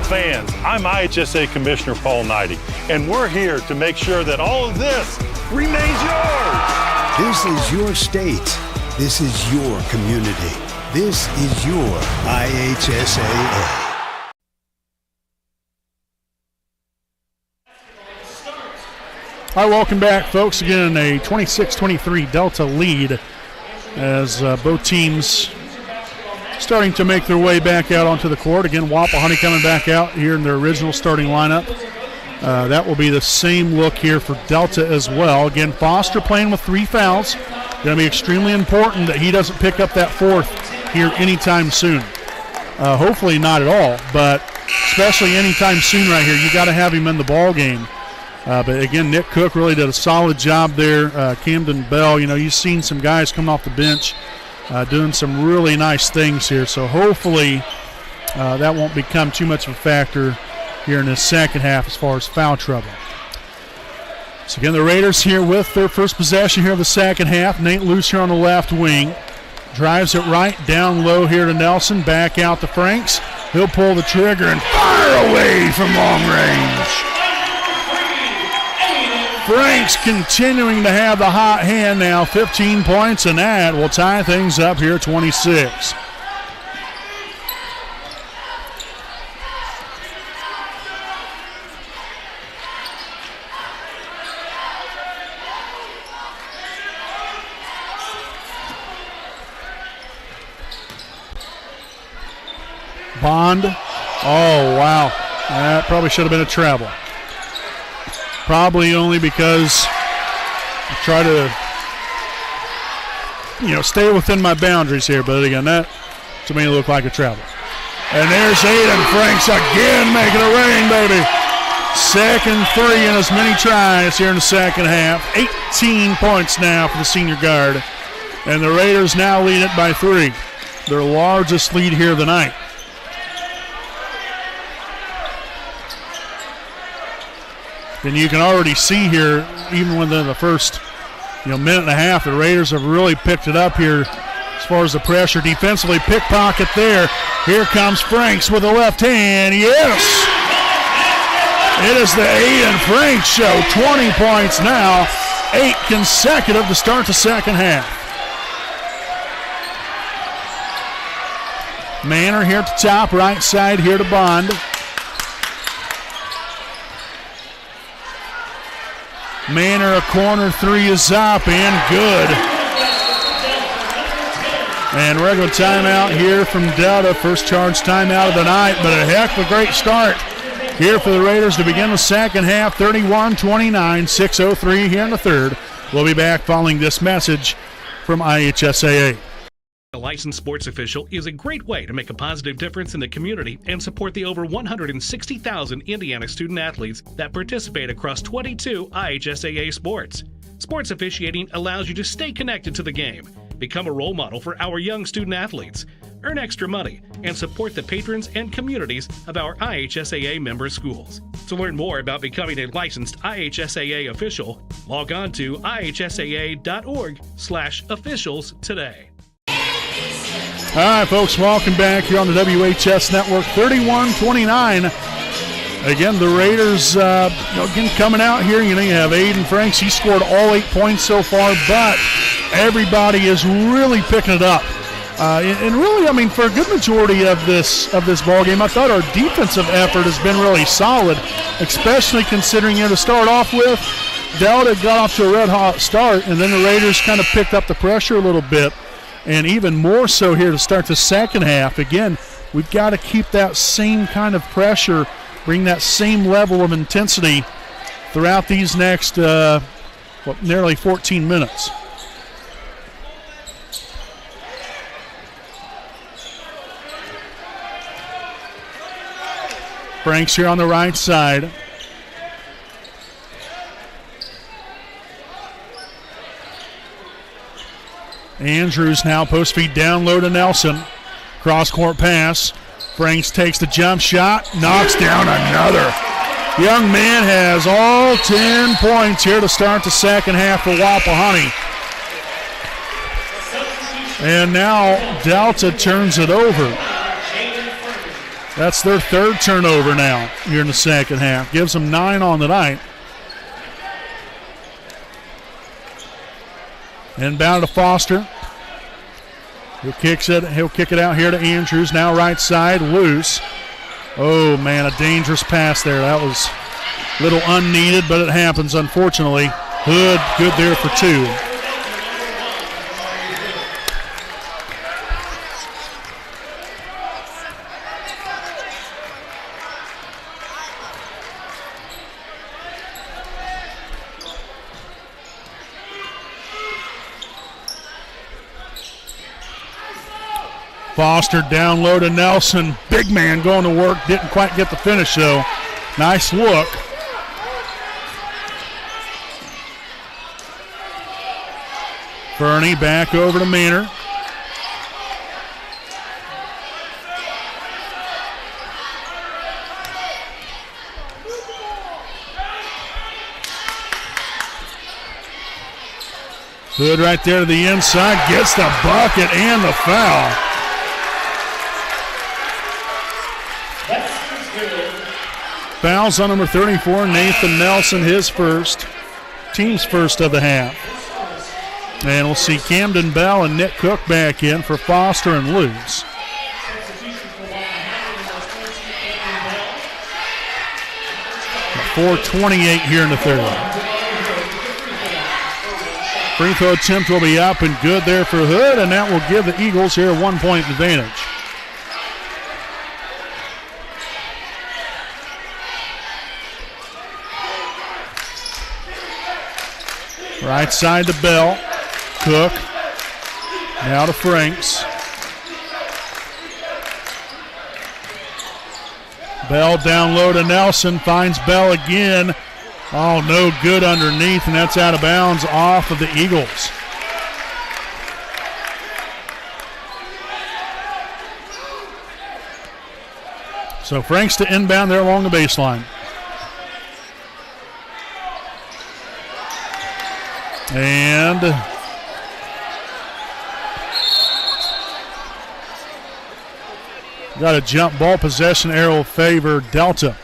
Fans, I'm IHSA Commissioner Paul Knighty, and we're here to make sure that all of this remains yours. This is your state. This is your community. This is your IHSAA. All right, welcome back, folks. Again, a 26-23 Delta lead as both teams starting to make their way back out onto the court. Again, Wapahani coming back out here in their original starting lineup. That will be the same look here for Delta as well. Again, Foster playing with 3 fouls. Going to be extremely important that he doesn't pick up that 4th here anytime soon. Hopefully not at all, but especially anytime soon right here. You got to have him in the ball game. But again, Nick Cook really did a solid job there. Camden Bell, you've seen some guys come off the bench doing some really nice things here. So hopefully that won't become too much of a factor here in the second half as far as foul trouble. So again, the Raiders here with their first possession here of the second half. Nate Luce here on the left wing. Drives it right, down low here to Nelson. Back out to Franks. He'll pull the trigger and fire away from long range. Franks continuing to have the hot hand now, 15 points, and that will tie things up here, 26. Bond. Oh, wow. That probably should have been a travel. Probably only because I try to stay within my boundaries here. But again, that to me looked like a travel. And there's Aiden Franks again making it rain, baby. Second three in as many tries here in the second half. 18 points now for the senior guard. And the Raiders now lead it by 3. Their largest lead here tonight. And you can already see here, even within the first minute and a half, the Raiders have really picked it up here as far as the pressure. Defensively, pickpocket there. Here comes Franks with the left hand. Yes! It is the Aiden Franks show. 20 points now. 8 consecutive to start the second half. Manor here at the top, right side here to Bond. Manor, a corner three is up and good. And we're going to timeout here from Delta. First charge timeout of the night, but a heck of a great start here for the Raiders to begin the second half. 31-29, 6:03 here in the third. We'll be back following this message from IHSAA. A licensed sports official is a great way to make a positive difference in the community and support the over 160,000 Indiana student athletes that participate across 22 IHSAA sports. Sports officiating allows you to stay connected to the game, become a role model for our young student athletes, earn extra money, and support the patrons and communities of our IHSAA member schools. To learn more about becoming a licensed IHSAA official, log on to ihsaa.org/officials today. All right, folks, welcome back here on the WHS Network. 31-29. Again, the Raiders, again, coming out here. You have Aiden Franks. He scored all 8 points so far, but everybody is really picking it up. And really, for a good majority of this ball game, I thought our defensive effort has been really solid, especially considering, to start off with, Delta got off to a red-hot start, and then the Raiders kind of picked up the pressure a little bit. And even more so here to start the second half. Again, we've got to keep that same kind of pressure, bring that same level of intensity throughout these next nearly 14 minutes. Franks here on the right side. Andrews now post feed down low to Nelson. Cross court pass. Franks takes the jump shot, knocks down another. Young man has all 10 points here to start the second half for Wapahani. And now Delta turns it over. That's their third turnover now here in the second half. Gives them 9 on the night. Inbound to Foster. He'll kick it out here to Andrews. Now right side, loose. Oh, man, a dangerous pass there. That was a little unneeded, but it happens, unfortunately. Hood, good there for 2. Foster down low to Nelson. Big man going to work. Didn't quite get the finish, though. Nice look. Fernie back over to Manor. Hood right there to the inside. Gets the bucket and the foul. Fouls on number 34, Nathan Nelson, his first, team's first of the half. And we'll see Camden Bell and Nick Cook back in for Foster and Lewis. .428 here in the third. Free throw attempt will be up and good there for Hood, and that will give the Eagles here a 1-point advantage. Right side to Bell. Cook Now to Franks. Bell down low to Nelson. Finds Bell again. Oh, no good underneath, and that's out of bounds off of the Eagles. So Franks to inbound there along the baseline. And got a jump ball possession arrow favor Delta.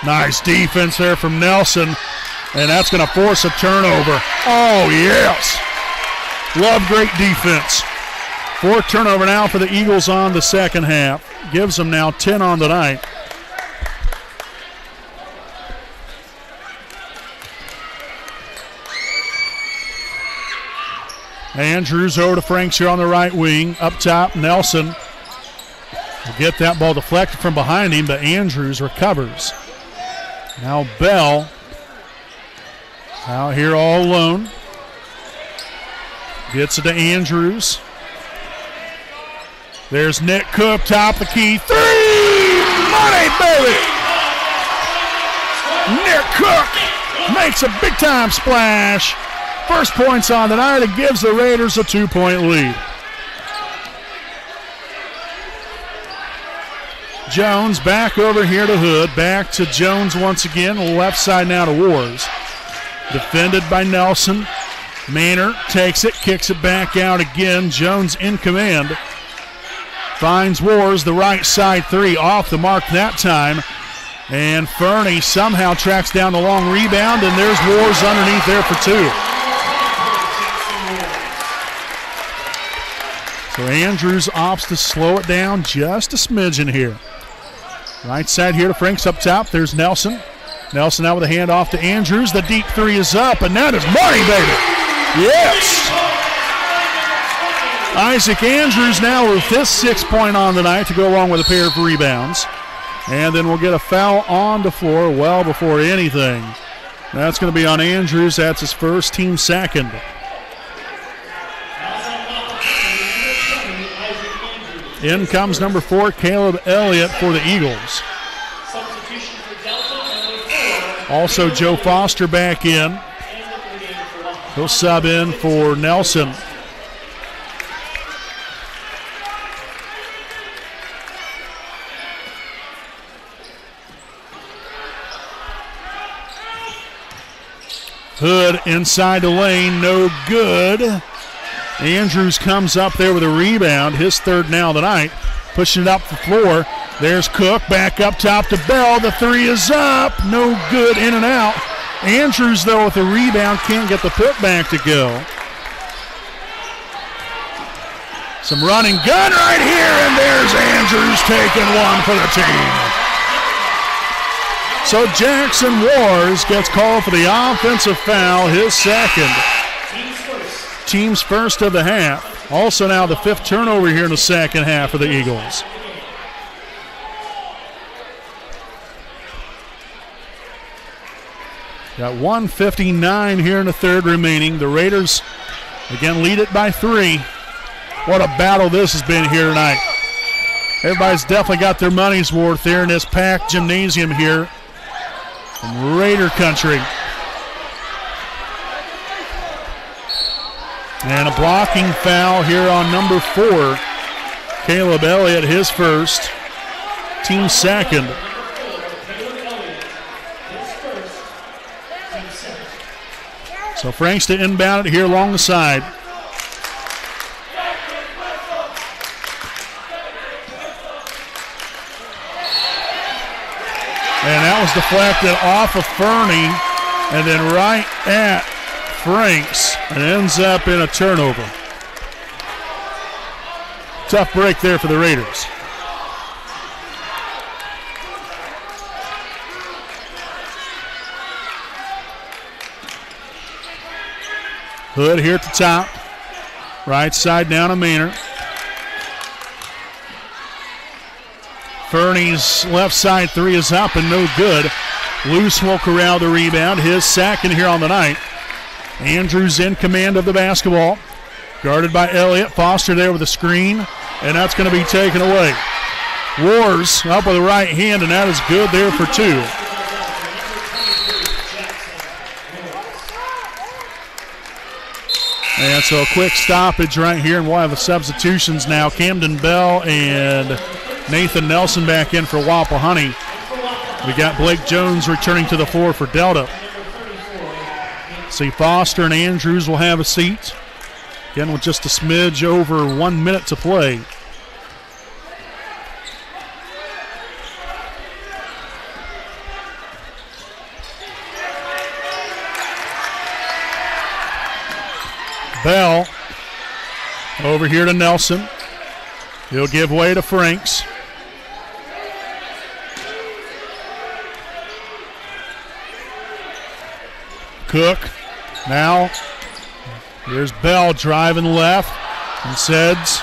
Nice defense there from Nelson, and that's going to force a turnover. Oh, yes. Love great defense. 4th turnover now for the Eagles on the second half. Gives them now 10 on the night. Andrews over to Franks here on the right wing. Up top, Nelson will get that ball deflected from behind him, but Andrews recovers. Now Bell out here all alone. Gets it to Andrews. There's Nick Cook, top the key. 3! Money, baby! Nick Cook makes a big-time splash. First points on the night. It gives the Raiders a 2-point lead. Jones back over here to Hood. Back to Jones once again. Left side now to Wars. Defended by Nelson. Maynard takes it, kicks it back out again. Jones in command. Finds Wars, the right side 3. Off the mark that time. And Fernie somehow tracks down the long rebound, and there's Wars underneath there for 2. So Andrews opts to slow it down just a smidgen here. Right side here to Franks up top. There's Nelson. Nelson now with a handoff to Andrews. The deep 3 is up, and that is money, baby. Yes. Isaac Andrews now with his 6th point on the night to go along with a pair of rebounds. And then we'll get a foul on the floor well before anything. That's going to be on Andrews. That's his first, team second. In comes number 4, Caleb Elliott for the Eagles. Also Joe Foster back in. He'll sub in for Nelson. Hood inside the lane, no good. Andrews comes up there with a rebound, his 3rd now tonight, pushing it up the floor. There's Cook, back up top to Bell. The 3 is up, no good, in and out. Andrews, though, with the rebound, can't get the putback to go. Some running gun right here, and there's Andrews taking one for the team. So Jackson Wars gets called for the offensive foul, his 2nd. Team's first of the half. Also now the 5th turnover here in the second half for the Eagles. Got 1:59 here in the 3rd remaining. The Raiders, again, lead it by 3. What a battle this has been here tonight. Everybody's definitely got their money's worth there in this packed gymnasium here from Raider country. And a blocking foul here on number 4. Caleb Elliott, his first, team 2nd. So Franks to inbound it here along the side. And that was deflected off of Fernie and then right at Franks and ends up in a turnover. Tough break there for the Raiders. Hood here at the top. Right side down to Maynard. Fernie's left side three is up and no good. Luce will corral the rebound. His second here on the night. Andrews in command of the basketball. Guarded by Elliott. Foster there with a screen. And that's going to be taken away. Wars up with the right hand, and that is good there for two. And so a quick stoppage right here, and we'll have the substitutions now. Camden Bell and Nathan Nelson back in for Wapahani. We got Blake Jones returning to the floor for Delta. See, Foster and Andrews will have a seat. Again, with just a smidge over 1 minute to play. Bell over here to Nelson. He'll give way to Franks. Cook now. Here's Bell driving left. And Seds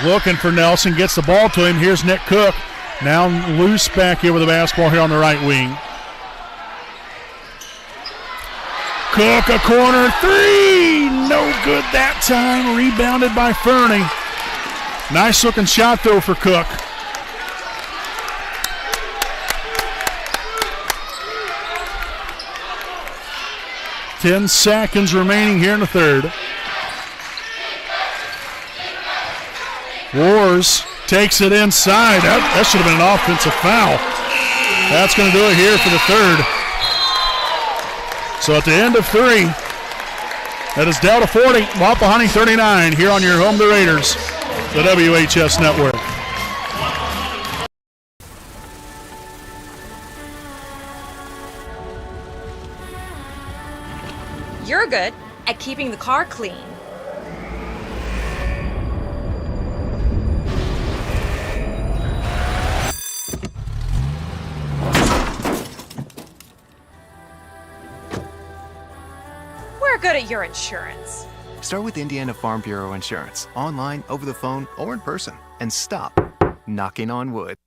looking for Nelson. Gets the ball to him. Here's Nick Cook. Now loose back here with the basketball here on the right wing. Cook, a corner three. No good that time. Rebounded by Fernie. Nice looking shot though for Cook. Ten seconds remaining here in the third. Wars takes it inside. That should have been an offensive foul. That's going to do it here for the third. So at the end of three, that is Delta 40, Wapahani 39, here on your home, the Raiders, the WHS Network. You're good at keeping the car clean. We're good at your insurance. Start with Indiana Farm Bureau Insurance, online, over the phone, or in person, and stop knocking on wood.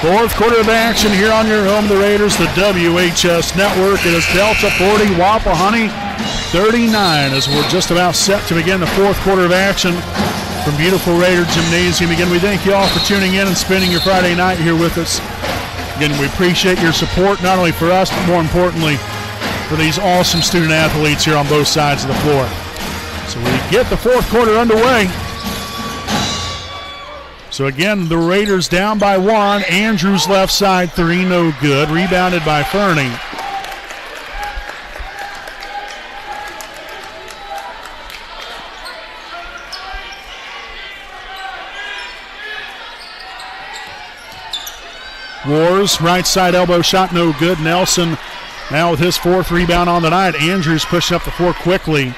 Fourth quarter of action here on your home, the Raiders, the WHS Network. It is Delta 40, Wapahani 39, as we're just about set to begin the fourth quarter of action from beautiful Raider Gymnasium. Again, we thank you all for tuning in and spending your Friday night here with us. Again, we appreciate your support, not only for us, but more importantly, for these awesome student athletes here on both sides of the floor. So we get the fourth quarter underway. So again, the Raiders down by one. Andrews left side three, no good. Rebounded by Fernie. Wars, right side elbow shot, no good. Nelson now with his fourth rebound on the night. Andrews pushing up the floor quickly.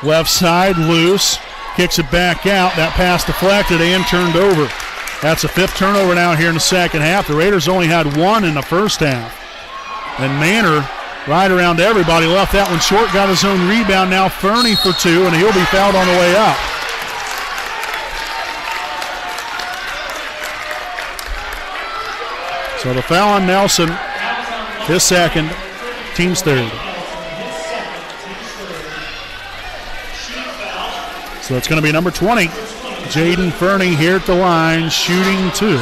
Left side loose. Kicks it back out. That pass deflected and turned over. That's a fifth turnover now here in the second half. The Raiders only had one in the first half. And Manor, right around everybody, left that one short, got his own rebound. Now Fernie for two, and he'll be fouled on the way up. So the foul on Nelson, his second, team's third. So it's going to be number 20, Jaden Fernie here at the line, shooting two.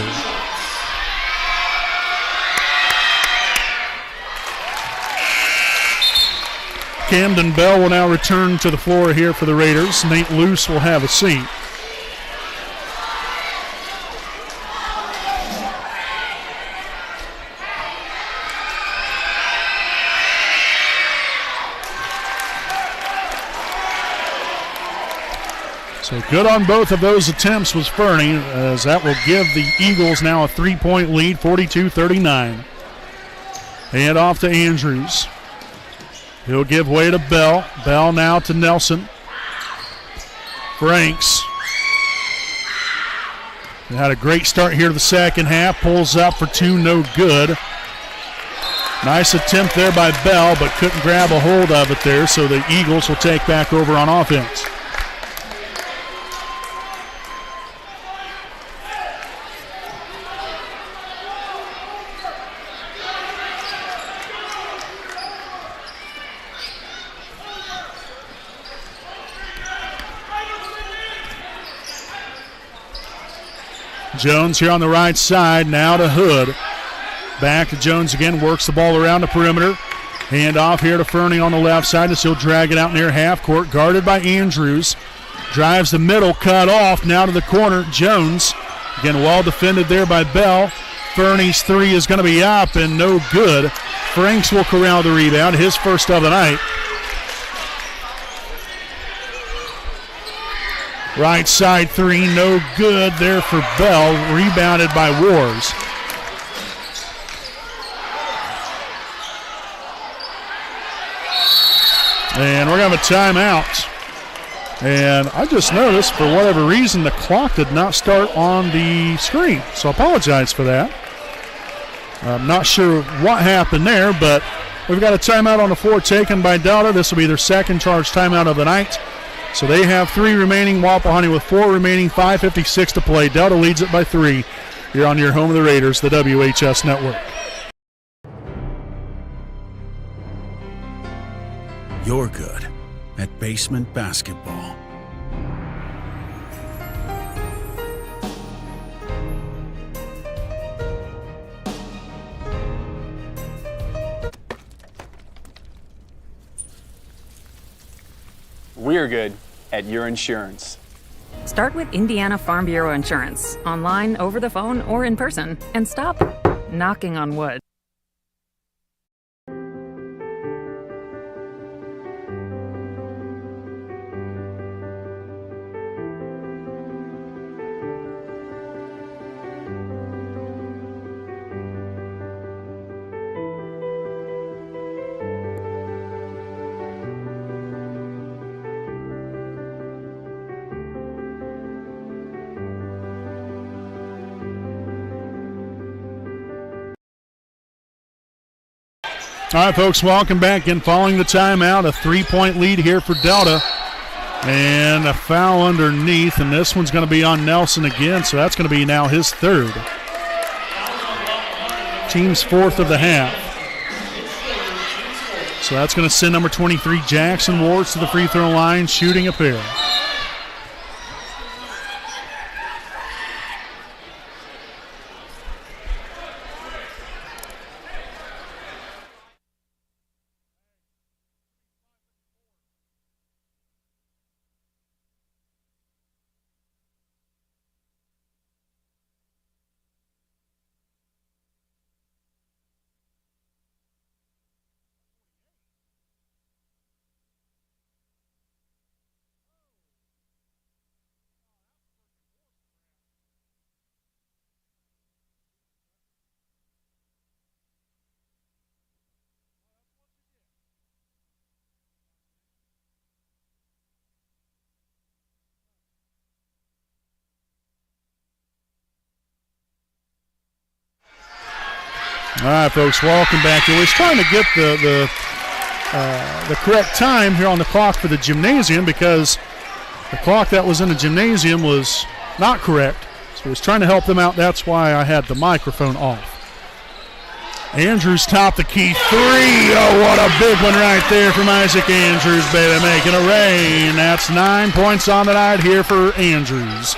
Camden Bell will now return to the floor here for the Raiders. Nate Luce will have a seat. So good on both of those attempts was Fernie, as that will give the Eagles now a 3-point lead, 42-39. Hand off to Andrews. He'll give way to Bell. Bell now to Nelson. Franks. They had a great start here to the second half. Pulls up for two, no good. Nice attempt there by Bell, but couldn't grab a hold of it there, so the Eagles will take back over on offense. Jones here on the right side, now to Hood. Back to Jones again, works the ball around the perimeter. Hand off here to Fernie on the left side as he'll drag it out near half court, guarded by Andrews. Drives the middle, cut off, now to the corner, Jones. Again, well defended there by Bell. Fernie's three is going to be up and no good. Franks will corral the rebound, his first of the night. Right side three, no good there for Bell, rebounded by Wars. And we're going to have a timeout. And I just noticed, for whatever reason, the clock did not start on the screen. So I apologize for that. I'm not sure what happened there, but we've got a timeout on the floor taken by Delta. This will be their second charge timeout of the night. So they have 3 remaining. Wapahani with 4 remaining, 5:56 to play. Delta leads it by 3. You're on your home of the Raiders, the WHS Network. You're good at basement basketball. We're good at your insurance. Start with Indiana Farm Bureau Insurance, online, over the phone, or in person, and stop knocking on wood. All right, folks, welcome back. And following the timeout, a 3-point lead here for Delta. And a foul underneath, and this one's going to be on Nelson again, so that's going to be now his third. Team's fourth of the half. So that's going to send number 23, Jackson Wards, to the free throw line, shooting a pair. All right, folks, welcome back. We was trying to get the correct time here on the clock for the gymnasium because the clock that was in the gymnasium was not correct. So I was trying to help them out. That's why I had the microphone off. Andrews top the key three. Oh, what a big one right there from Isaac Andrews, baby, making a rain. That's 9 points on the night here for Andrews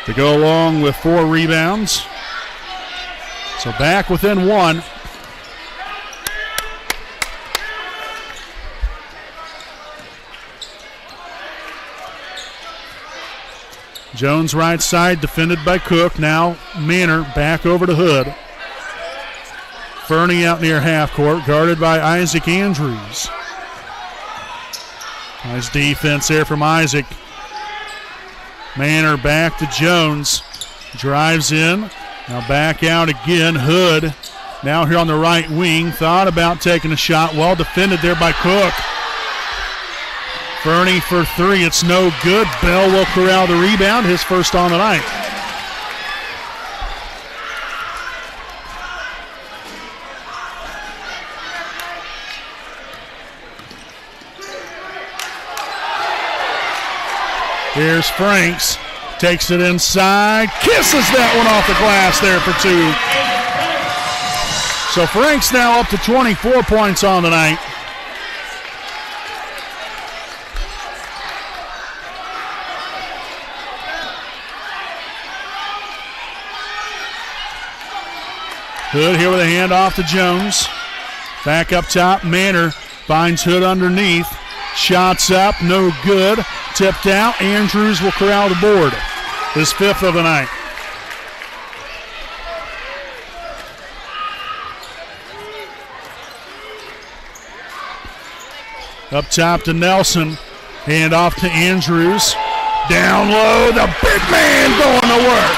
to go along with 4 rebounds. So back within 1. Jones right side, defended by Cook. Now Manor back over to Hood. Fernie out near half court, guarded by Isaac Andrews. Nice defense there from Isaac. Manor back to Jones. Drives in. Now back out again. Hood now here on the right wing. Thought about taking a shot. Well defended there by Cook. Fernie for three. It's no good. Bell will corral the rebound. His first on the night. Here's Franks. Takes it inside. Kisses that one off the glass there for two. So Franks now up to 24 points on the night. Hood here with a handoff to Jones. Back up top. Manor finds Hood underneath. Shots up, no good. Tipped out. Andrews will corral the board. His fifth of the night. Up top to Nelson. Hand off to Andrews. Down low, the big man going to work.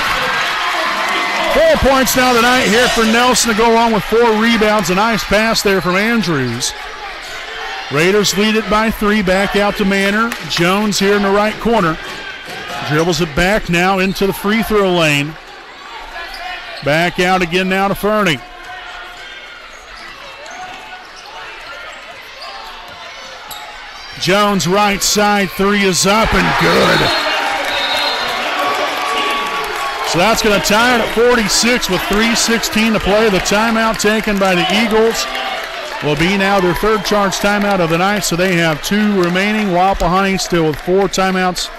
4 points now tonight here for Nelson to go along with 4 rebounds. A nice pass there from Andrews. Raiders lead it by 3. Back out to Manor. Jones here in the right corner. Dribbles it back now into the free throw lane. Back out again now to Fernie. Jones right side. 3 is up and good. So that's going to tie it at 46 with 3:16 to play. The timeout taken by the Eagles will be now their third charge timeout of the night, so they have 2 remaining. Wapahani still with 4 timeouts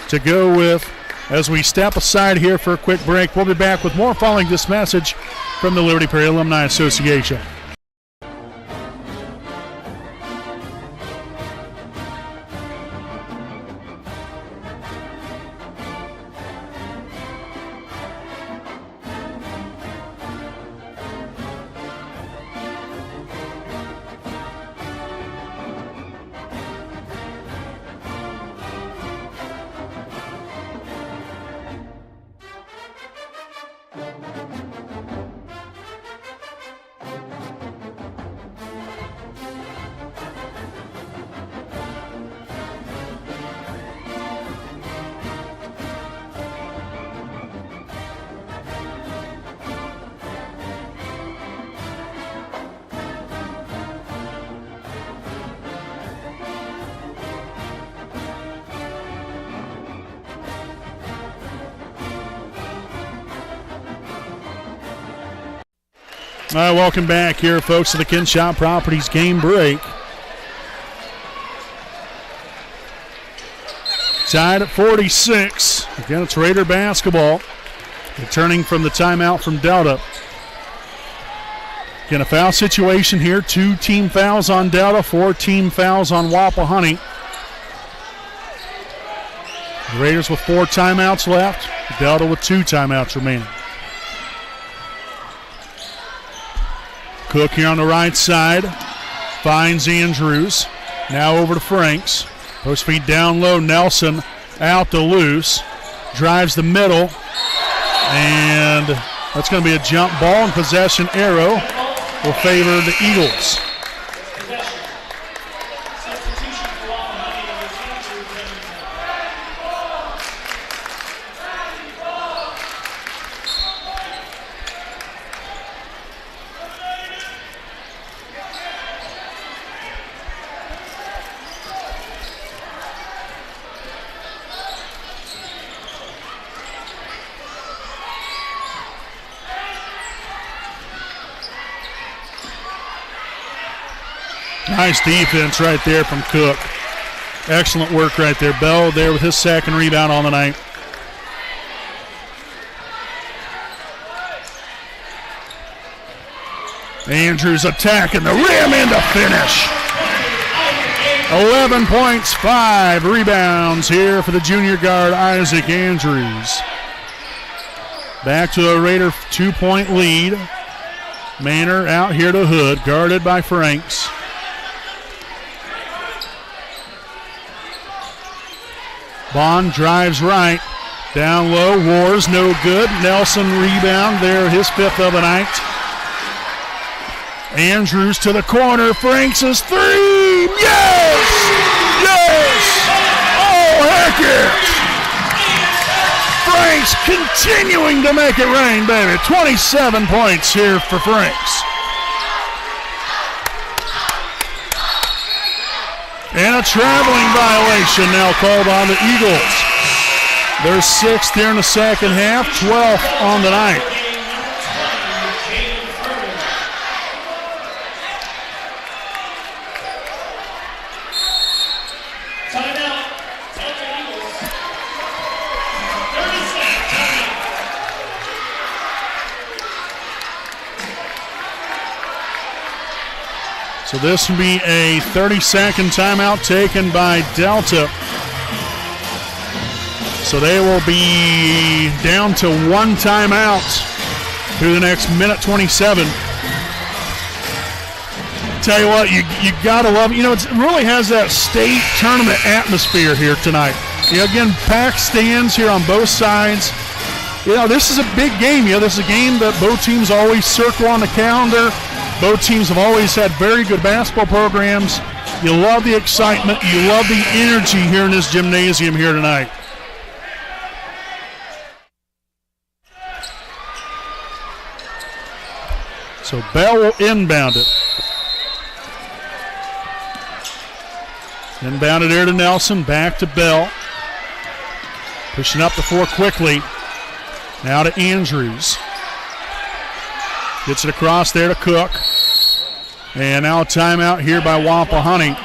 to go with as we step aside here for a quick break. We'll be back with more following this message from the Liberty Prairie Alumni Association. All right, welcome back here, folks, to the Kinshop Properties game break. Tied at 46. Again, it's Raider basketball. Returning from the timeout from Delta. Again, a foul situation here. 2 team fouls on Delta, 4 team fouls on Wapahani. The Raiders with 4 timeouts left. Delta with 2 timeouts remaining. Cook here on the right side. Finds Andrews. Now over to Franks. Post feed down low. Nelson out to loose. Drives the middle. And that's going to be a jump ball, and possession arrow will favor the Eagles. Nice defense right there from Cook. Excellent work right there. Bell there with his second rebound on the night. Andrews attacking the rim and the finish. 11 points, 5 rebounds here for the junior guard, Isaac Andrews. Back to a Raider 2-point lead. Manor out here to Hood, guarded by Franks. Bond drives right, Down low, Wars, no good. Nelson rebound there, his 5th of the night. Andrews to the corner, Franks' 3, yes! Yes! Oh, heck yes! Franks continuing to make it rain, baby. 27 points here for Franks. And a traveling violation now called on the Eagles. Their 6th here in the second half, 12th on the night. So this will be a 30-second timeout taken by Delta. So they will be down to 1 timeout through the next minute 27. Tell you what, you got to love it. You know, it really has that state tournament atmosphere here tonight. You know, again, packed stands here on both sides. You know, this is a big game. You know, this is a game that both teams always circle on the calendar. Both teams have always had very good basketball programs. You love the excitement. You love the energy here in this gymnasium here tonight. So Bell will inbound it. Inbounded there to Nelson. Back to Bell. Pushing up the floor quickly. Now to Andrews. Gets it across there to Cook. And now a timeout here by Wapahani.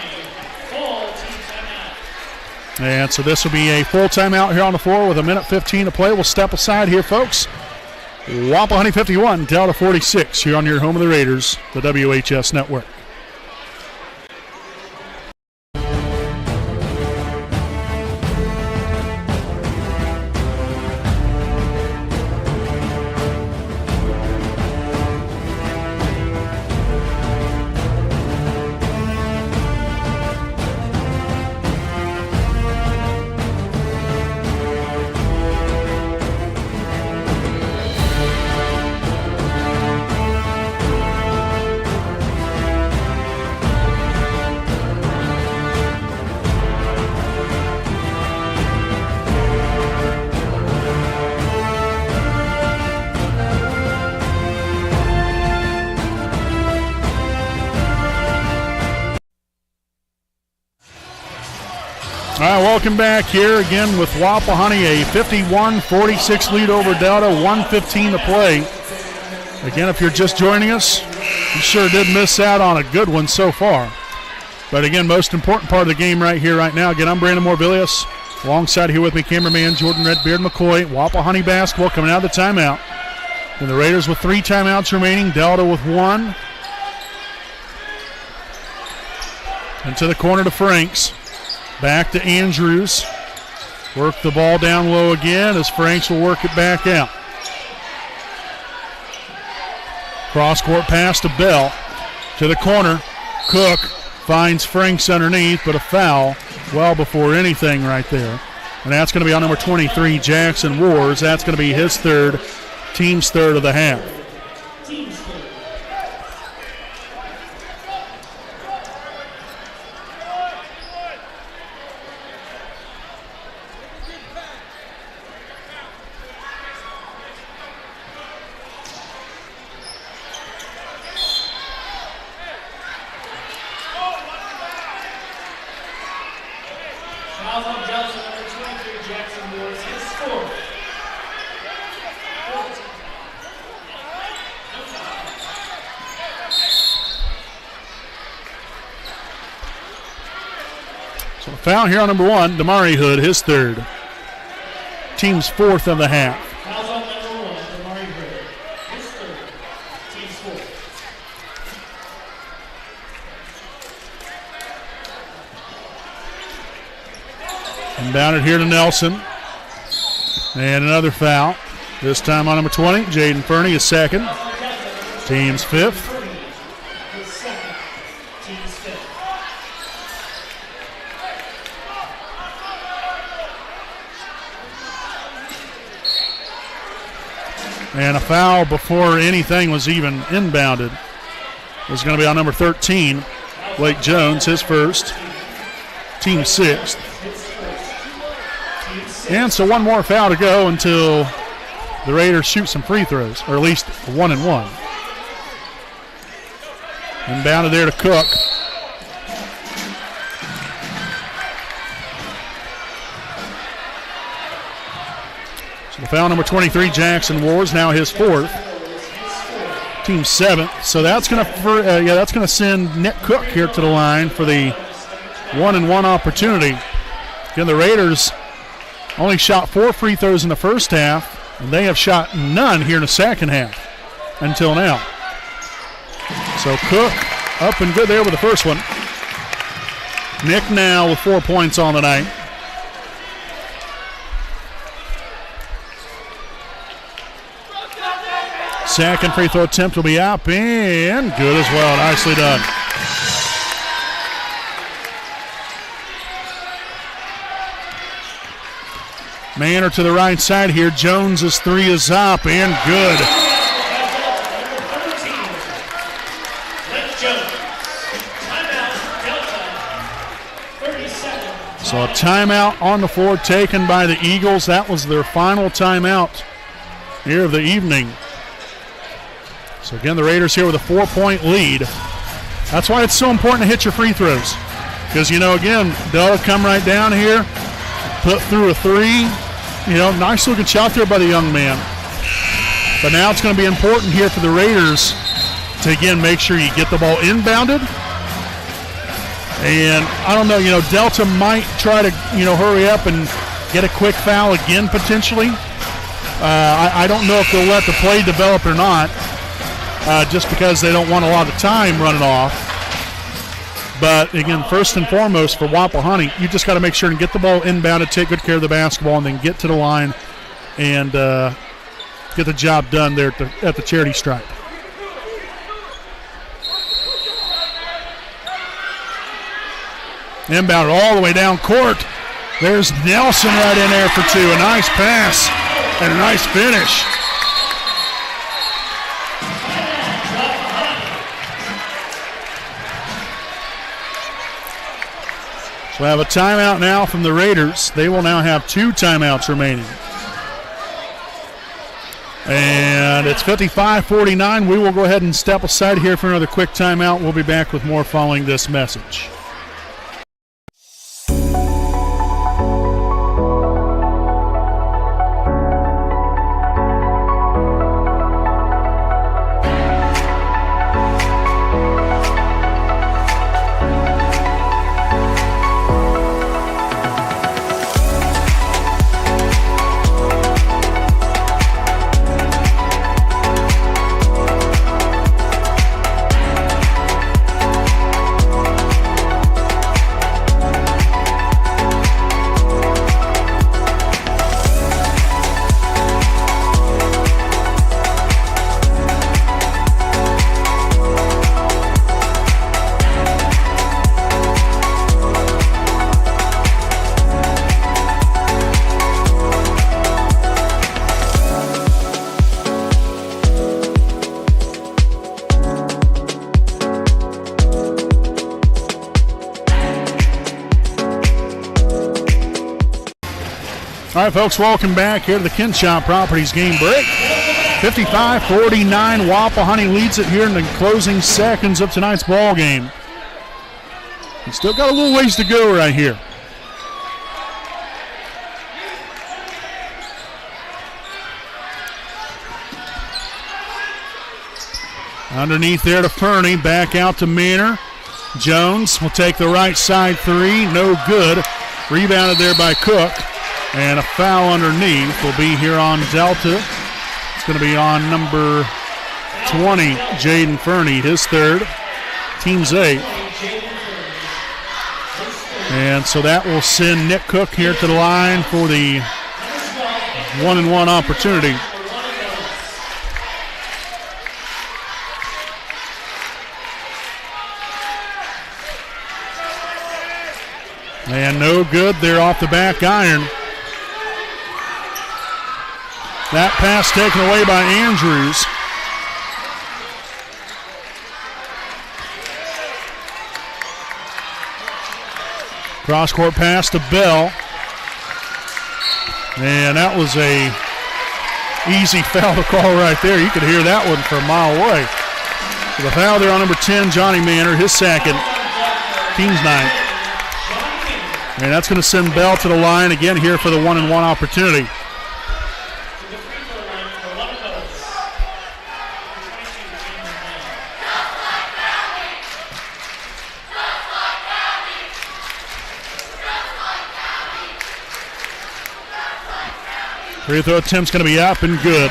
And so this will be a full timeout here on the floor with 1:15 to play. We'll step aside here, folks. Wapahani 51, Delta 46 here on your home of the Raiders, the WHS Network. All right, welcome back here again with Wapahani, a 51-46 lead over Delta, 1:15 to play. Again, if you're just joining us, you sure did miss out on a good one so far. But again, most important part of the game right here, right now. Again, I'm Brandon Morbilius. Alongside here with me, cameraman Jordan Redbeard McCoy. Wapahani basketball coming out of the timeout. And the Raiders with 3 timeouts remaining, Delta with 1. Into the corner to Franks. Back to Andrews. Work the ball down low again as Franks will work it back out. Cross-court pass to Bell. To the corner. Cook finds Franks underneath, but a foul well before anything right there. And that's going to be on number 23, Jackson Wars. That's going to be his third, team's third of the half. Foul here on number 1, Damari Hood, his third. Team's fourth of the half. Fouls on number 1, Damari Hood, his third. Team's fourth. Inbounded here to Nelson. And another foul. This time on number 20, Jaden Fernie, his second. Team's fifth. And a foul before anything was even inbounded. It was going to be on number 13, Blake Jones, his first, team sixth. And so one more foul to go until the Raiders shoot some free throws, or at least 1 and 1. Inbounded there to Cook. So the foul number 23, Jackson Ward's now his fourth. Team seventh. So that's going to send Nick Cook here to the line for the 1 and 1 opportunity. Again, the Raiders only shot 4 free throws in the first half, and they have shot none here in the second half until now. So Cook up and good there with the first one. Nick now with 4 points on the night. Second free throw attempt will be up and good as well. Nicely done. Manor to the right side here. Jones's three is up and good. So a timeout on the floor taken by the Eagles. That was their final timeout here of the evening. So again, the Raiders here with a 4-point lead. That's why it's so important to hit your free throws. Because, again, they'll come right down here, put through a three. Nice looking shot there by the young man. But now it's going to be important here for the Raiders to, again, make sure you get the ball inbounded. And I don't know, Delta might try to, hurry up and get a quick foul again potentially. I don't know if they'll let the play develop or not, just because they don't want a lot of time running off. But again, first and foremost for Wapahani, you just got to make sure and get the ball inbounded, take good care of the basketball, and then get to the line and get the job done there at the charity stripe. Inbounded all the way down court. There's Nelson right in there for two. A nice pass and a nice finish. So we have a timeout now from the Raiders. They will now have 2 timeouts remaining. And it's 55-49. We will go ahead and step aside here for another quick timeout. We'll be back with more following this message. All right, folks, welcome back here to the Kinshop Properties game break. 55-49, Wapahani leads it here in the closing seconds of tonight's ball game. We still got a little ways to go right here. Underneath there to Fernie, back out to Manor. Jones will take the right side three, no good. Rebounded there by Cook. And a foul underneath will be here on Delta. It's going to be on number 20, Jaden Fernie, his third. Team's 8. And so that will send Nick Cook here to the line for the 1-and-1 opportunity. And no good there off the back iron. That pass taken away by Andrews. Cross-court pass to Bell. And that was a easy foul to call right there. You could hear that one from a mile away. So the foul there on number 10, Johnny Manor, his second, team's ninth. And that's going to send Bell to the line again here for the 1-and-1 opportunity. Free throw attempt's going to be up and good.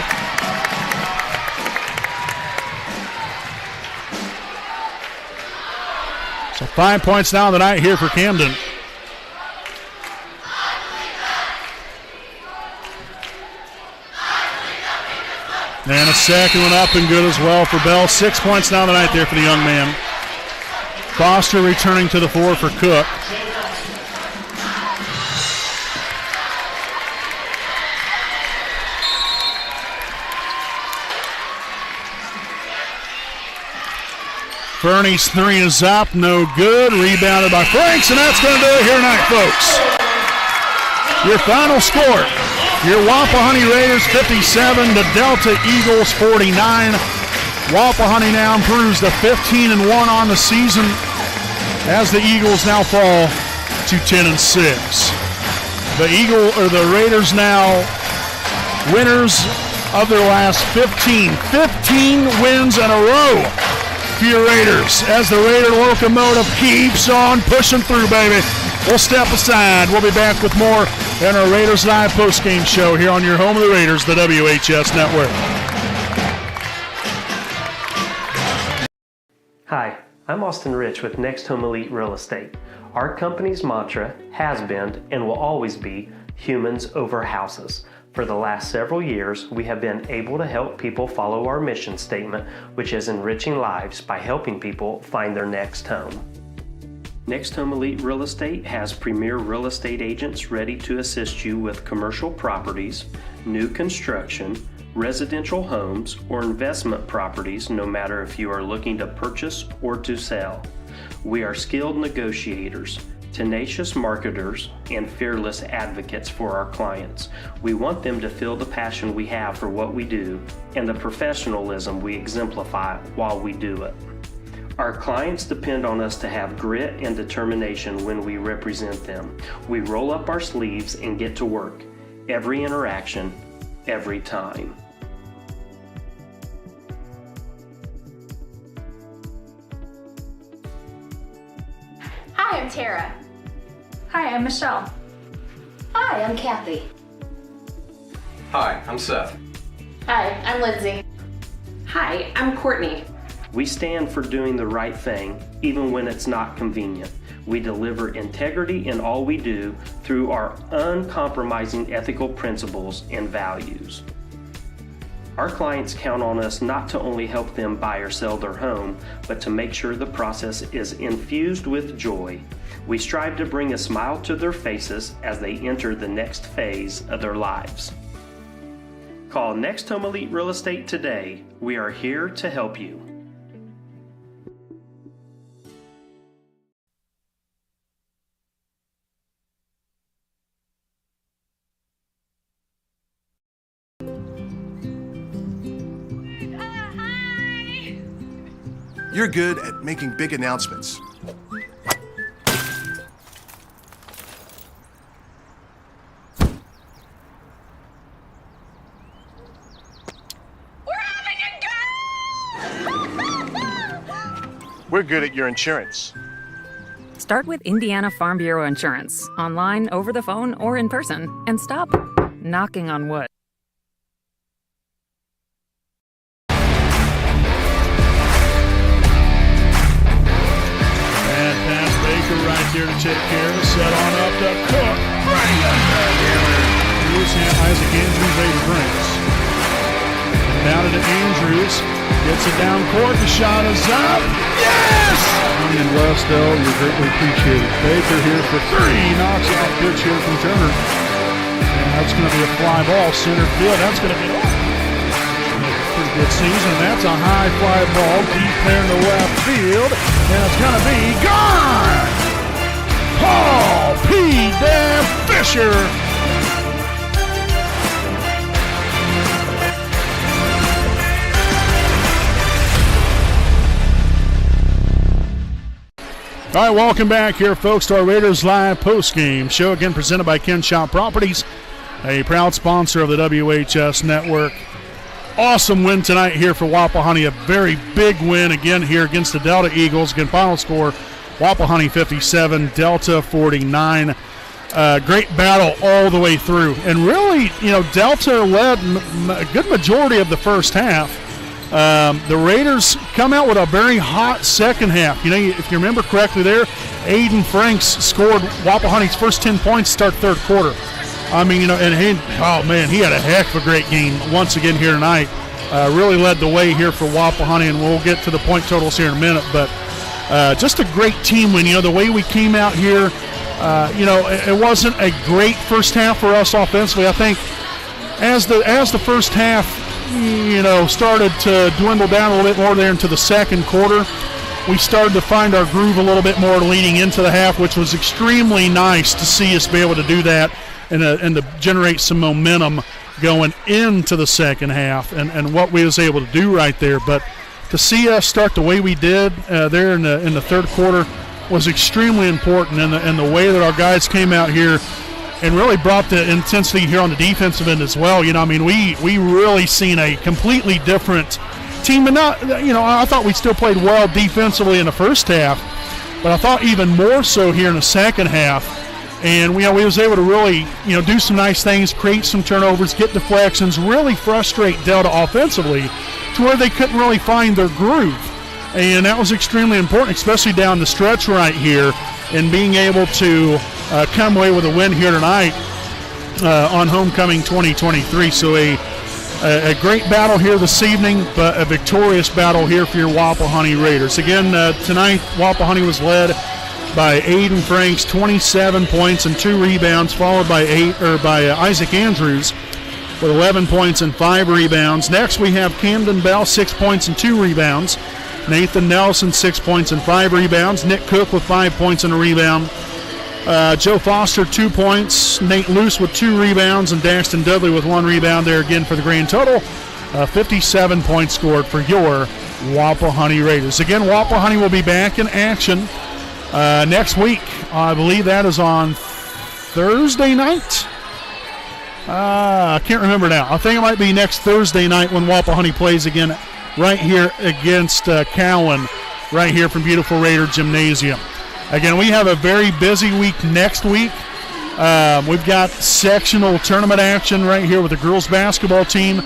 So 5 points now tonight here for Camden. And a second one up and good as well for Bell. 6 points now tonight there for the young man. Foster returning to the floor for Cook. Fernie's three is up, no good. Rebounded by Franks, and that's going to do it here tonight, folks. Your final score, your Wapahani Raiders 57, the Delta Eagles 49. Wapahani now improves to 15-1 on the season as the Eagles now fall to 10-6. The Raiders now winners of their last 15 wins in a row. For your Raiders, as the Raider locomotive keeps on pushing through, baby. We'll step aside. We'll be back with more in our Raiders Live postgame show here on your home of the Raiders, the WHS Network. Hi, I'm Austin Rich with Next Home Elite Real Estate. Our company's mantra has been and will always be humans over houses. For the last several years, we have been able to help people follow our mission statement, which is enriching lives by helping people find their next home. Next Home Elite Real Estate has premier real estate agents ready to assist you with commercial properties, new construction, residential homes, or investment properties, no matter if you are looking to purchase or to sell. We are skilled negotiators, tenacious marketers, and fearless advocates for our clients. We want them to feel the passion we have for what we do and the professionalism we exemplify while we do it. Our clients depend on us to have grit and determination when we represent them. We roll up our sleeves and get to work. Every interaction, every time. Hi, I'm Tara. Hi, I'm Michelle. Hi, I'm Kathy. Hi, I'm Seth. Hi, I'm Lindsay. Hi, I'm Courtney. We stand for doing the right thing, even when it's not convenient. We deliver integrity in all we do through our uncompromising ethical principles and values. Our clients count on us not to only help them buy or sell their home, but to make sure the process is infused with joy. We strive to bring a smile to their faces as they enter the next phase of their lives. Call Next Home Elite Real Estate today. We are here to help you. You're good at making big announcements. We're good at your insurance. Start with Indiana Farm Bureau Insurance, online, over the phone, or in person, and stop knocking on wood. Right there to take care of it. Set on up to Cook. Bring it together. Isaac Andrews over Brinks. Down to Andrews. Gets it down court. The shot is up. Yes! And Westel, you're greatly appreciated. Baker here for three. Knocks it off pitch here from Turner. And That's going to be a fly ball center field. That's going to be pretty good season. That's a high fly ball deep there in the left field, and it's going to be gone. Paul P. Dan Fisher. All right, welcome back here, folks, to our Raiders Live postgame show, again presented by Kenshop Properties, a proud sponsor of the WHS Network. Awesome win tonight here for Wapahani, a very big win again here against the Delta Eagles. Again, final score, Wapahani 57, Delta 49. Great battle all the way through. And really, Delta led a good majority of the first half. The Raiders come out with a very hot second half. If you remember correctly there, Aiden Franks scored Wapahani's first 10 points to start third quarter. He had a heck of a great game once again here tonight. Really led the way here for Wapahani, and we'll get to the point totals here in a minute. But just a great team win. The way we came out here, it wasn't a great first half for us offensively. I think as the first half started to dwindle down a little bit more there into the second quarter, we started to find our groove a little bit more leading into the half, which was extremely nice to see us be able to do that and to generate some momentum going into the second half and what we was able to do right there. But to see us start the way we did there in the third quarter was extremely important, and the way that our guys came out here and really brought the intensity here on the defensive end as well. We really seen a completely different team. And I thought we still played well defensively in the first half, but I thought even more so here in the second half. And we was able to really do some nice things, create some turnovers, get deflections, really frustrate Delta offensively to where they couldn't really find their groove. And that was extremely important, especially down the stretch right here, and being able to come away with a win here tonight on Homecoming 2023. So a great battle here this evening, but a victorious battle here for your Wapahani Raiders. Again, tonight Wapahani was led by Aiden Franks, 27 points and 2 rebounds, followed by Isaac Andrews with 11 points and 5 rebounds. Next we have Camden Bell, 6 points and 2 rebounds. Nathan Nelson, 6 points and 5 rebounds. Nick Cook with 5 points and a rebound. Joe Foster, 2 points. Nate Luce with 2 rebounds. And Daxton Dudley with 1 rebound there again for the grand total. 57 points scored for your Wapahani Raiders. Again, Wapahani will be back in action next week. I believe that is on Thursday night. I can't remember now. I think it might be next Thursday night when Wapahani plays again right here against Cowan, right here from beautiful Raider Gymnasium. Again, we have a very busy week next week. We've got sectional tournament action right here with the girls basketball team.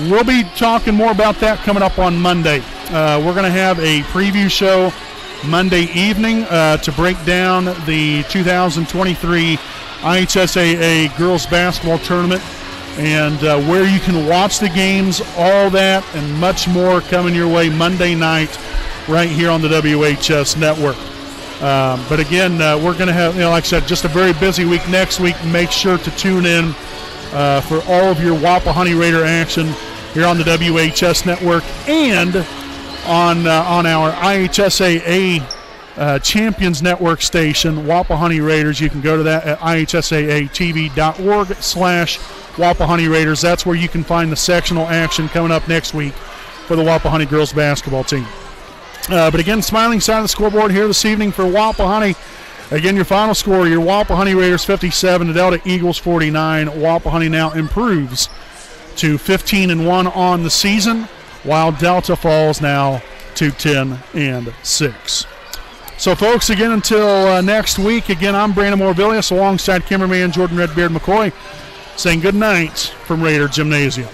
We'll be talking more about that coming up on Monday. We're going to have a preview show Monday evening to break down the 2023 IHSAA girls basketball tournament and where you can watch the games, all that and much more coming your way Monday night right here on the WHS Network. But again, we're going to have, like I said, just a very busy week next week. Make sure to tune in for all of your Wapahani Raider action here on the WHS Network and on our IHSAA Champions Network station, Wapahani Raiders. You can go to that at ihsaatv.org/Wapahani Raiders. That's where you can find the sectional action coming up next week for the Wapahani girls basketball team. But again, smiling side of the scoreboard here this evening for Wapahani. Again, your final score, your Wapahani Raiders 57, the Delta Eagles 49. Wapahani now improves to 15-1 on the season, while Delta falls now to 10-6. So, folks, again, until next week, again, I'm Brandon Morbilius alongside cameraman Jordan Redbeard McCoy saying good night from Raider Gymnasium.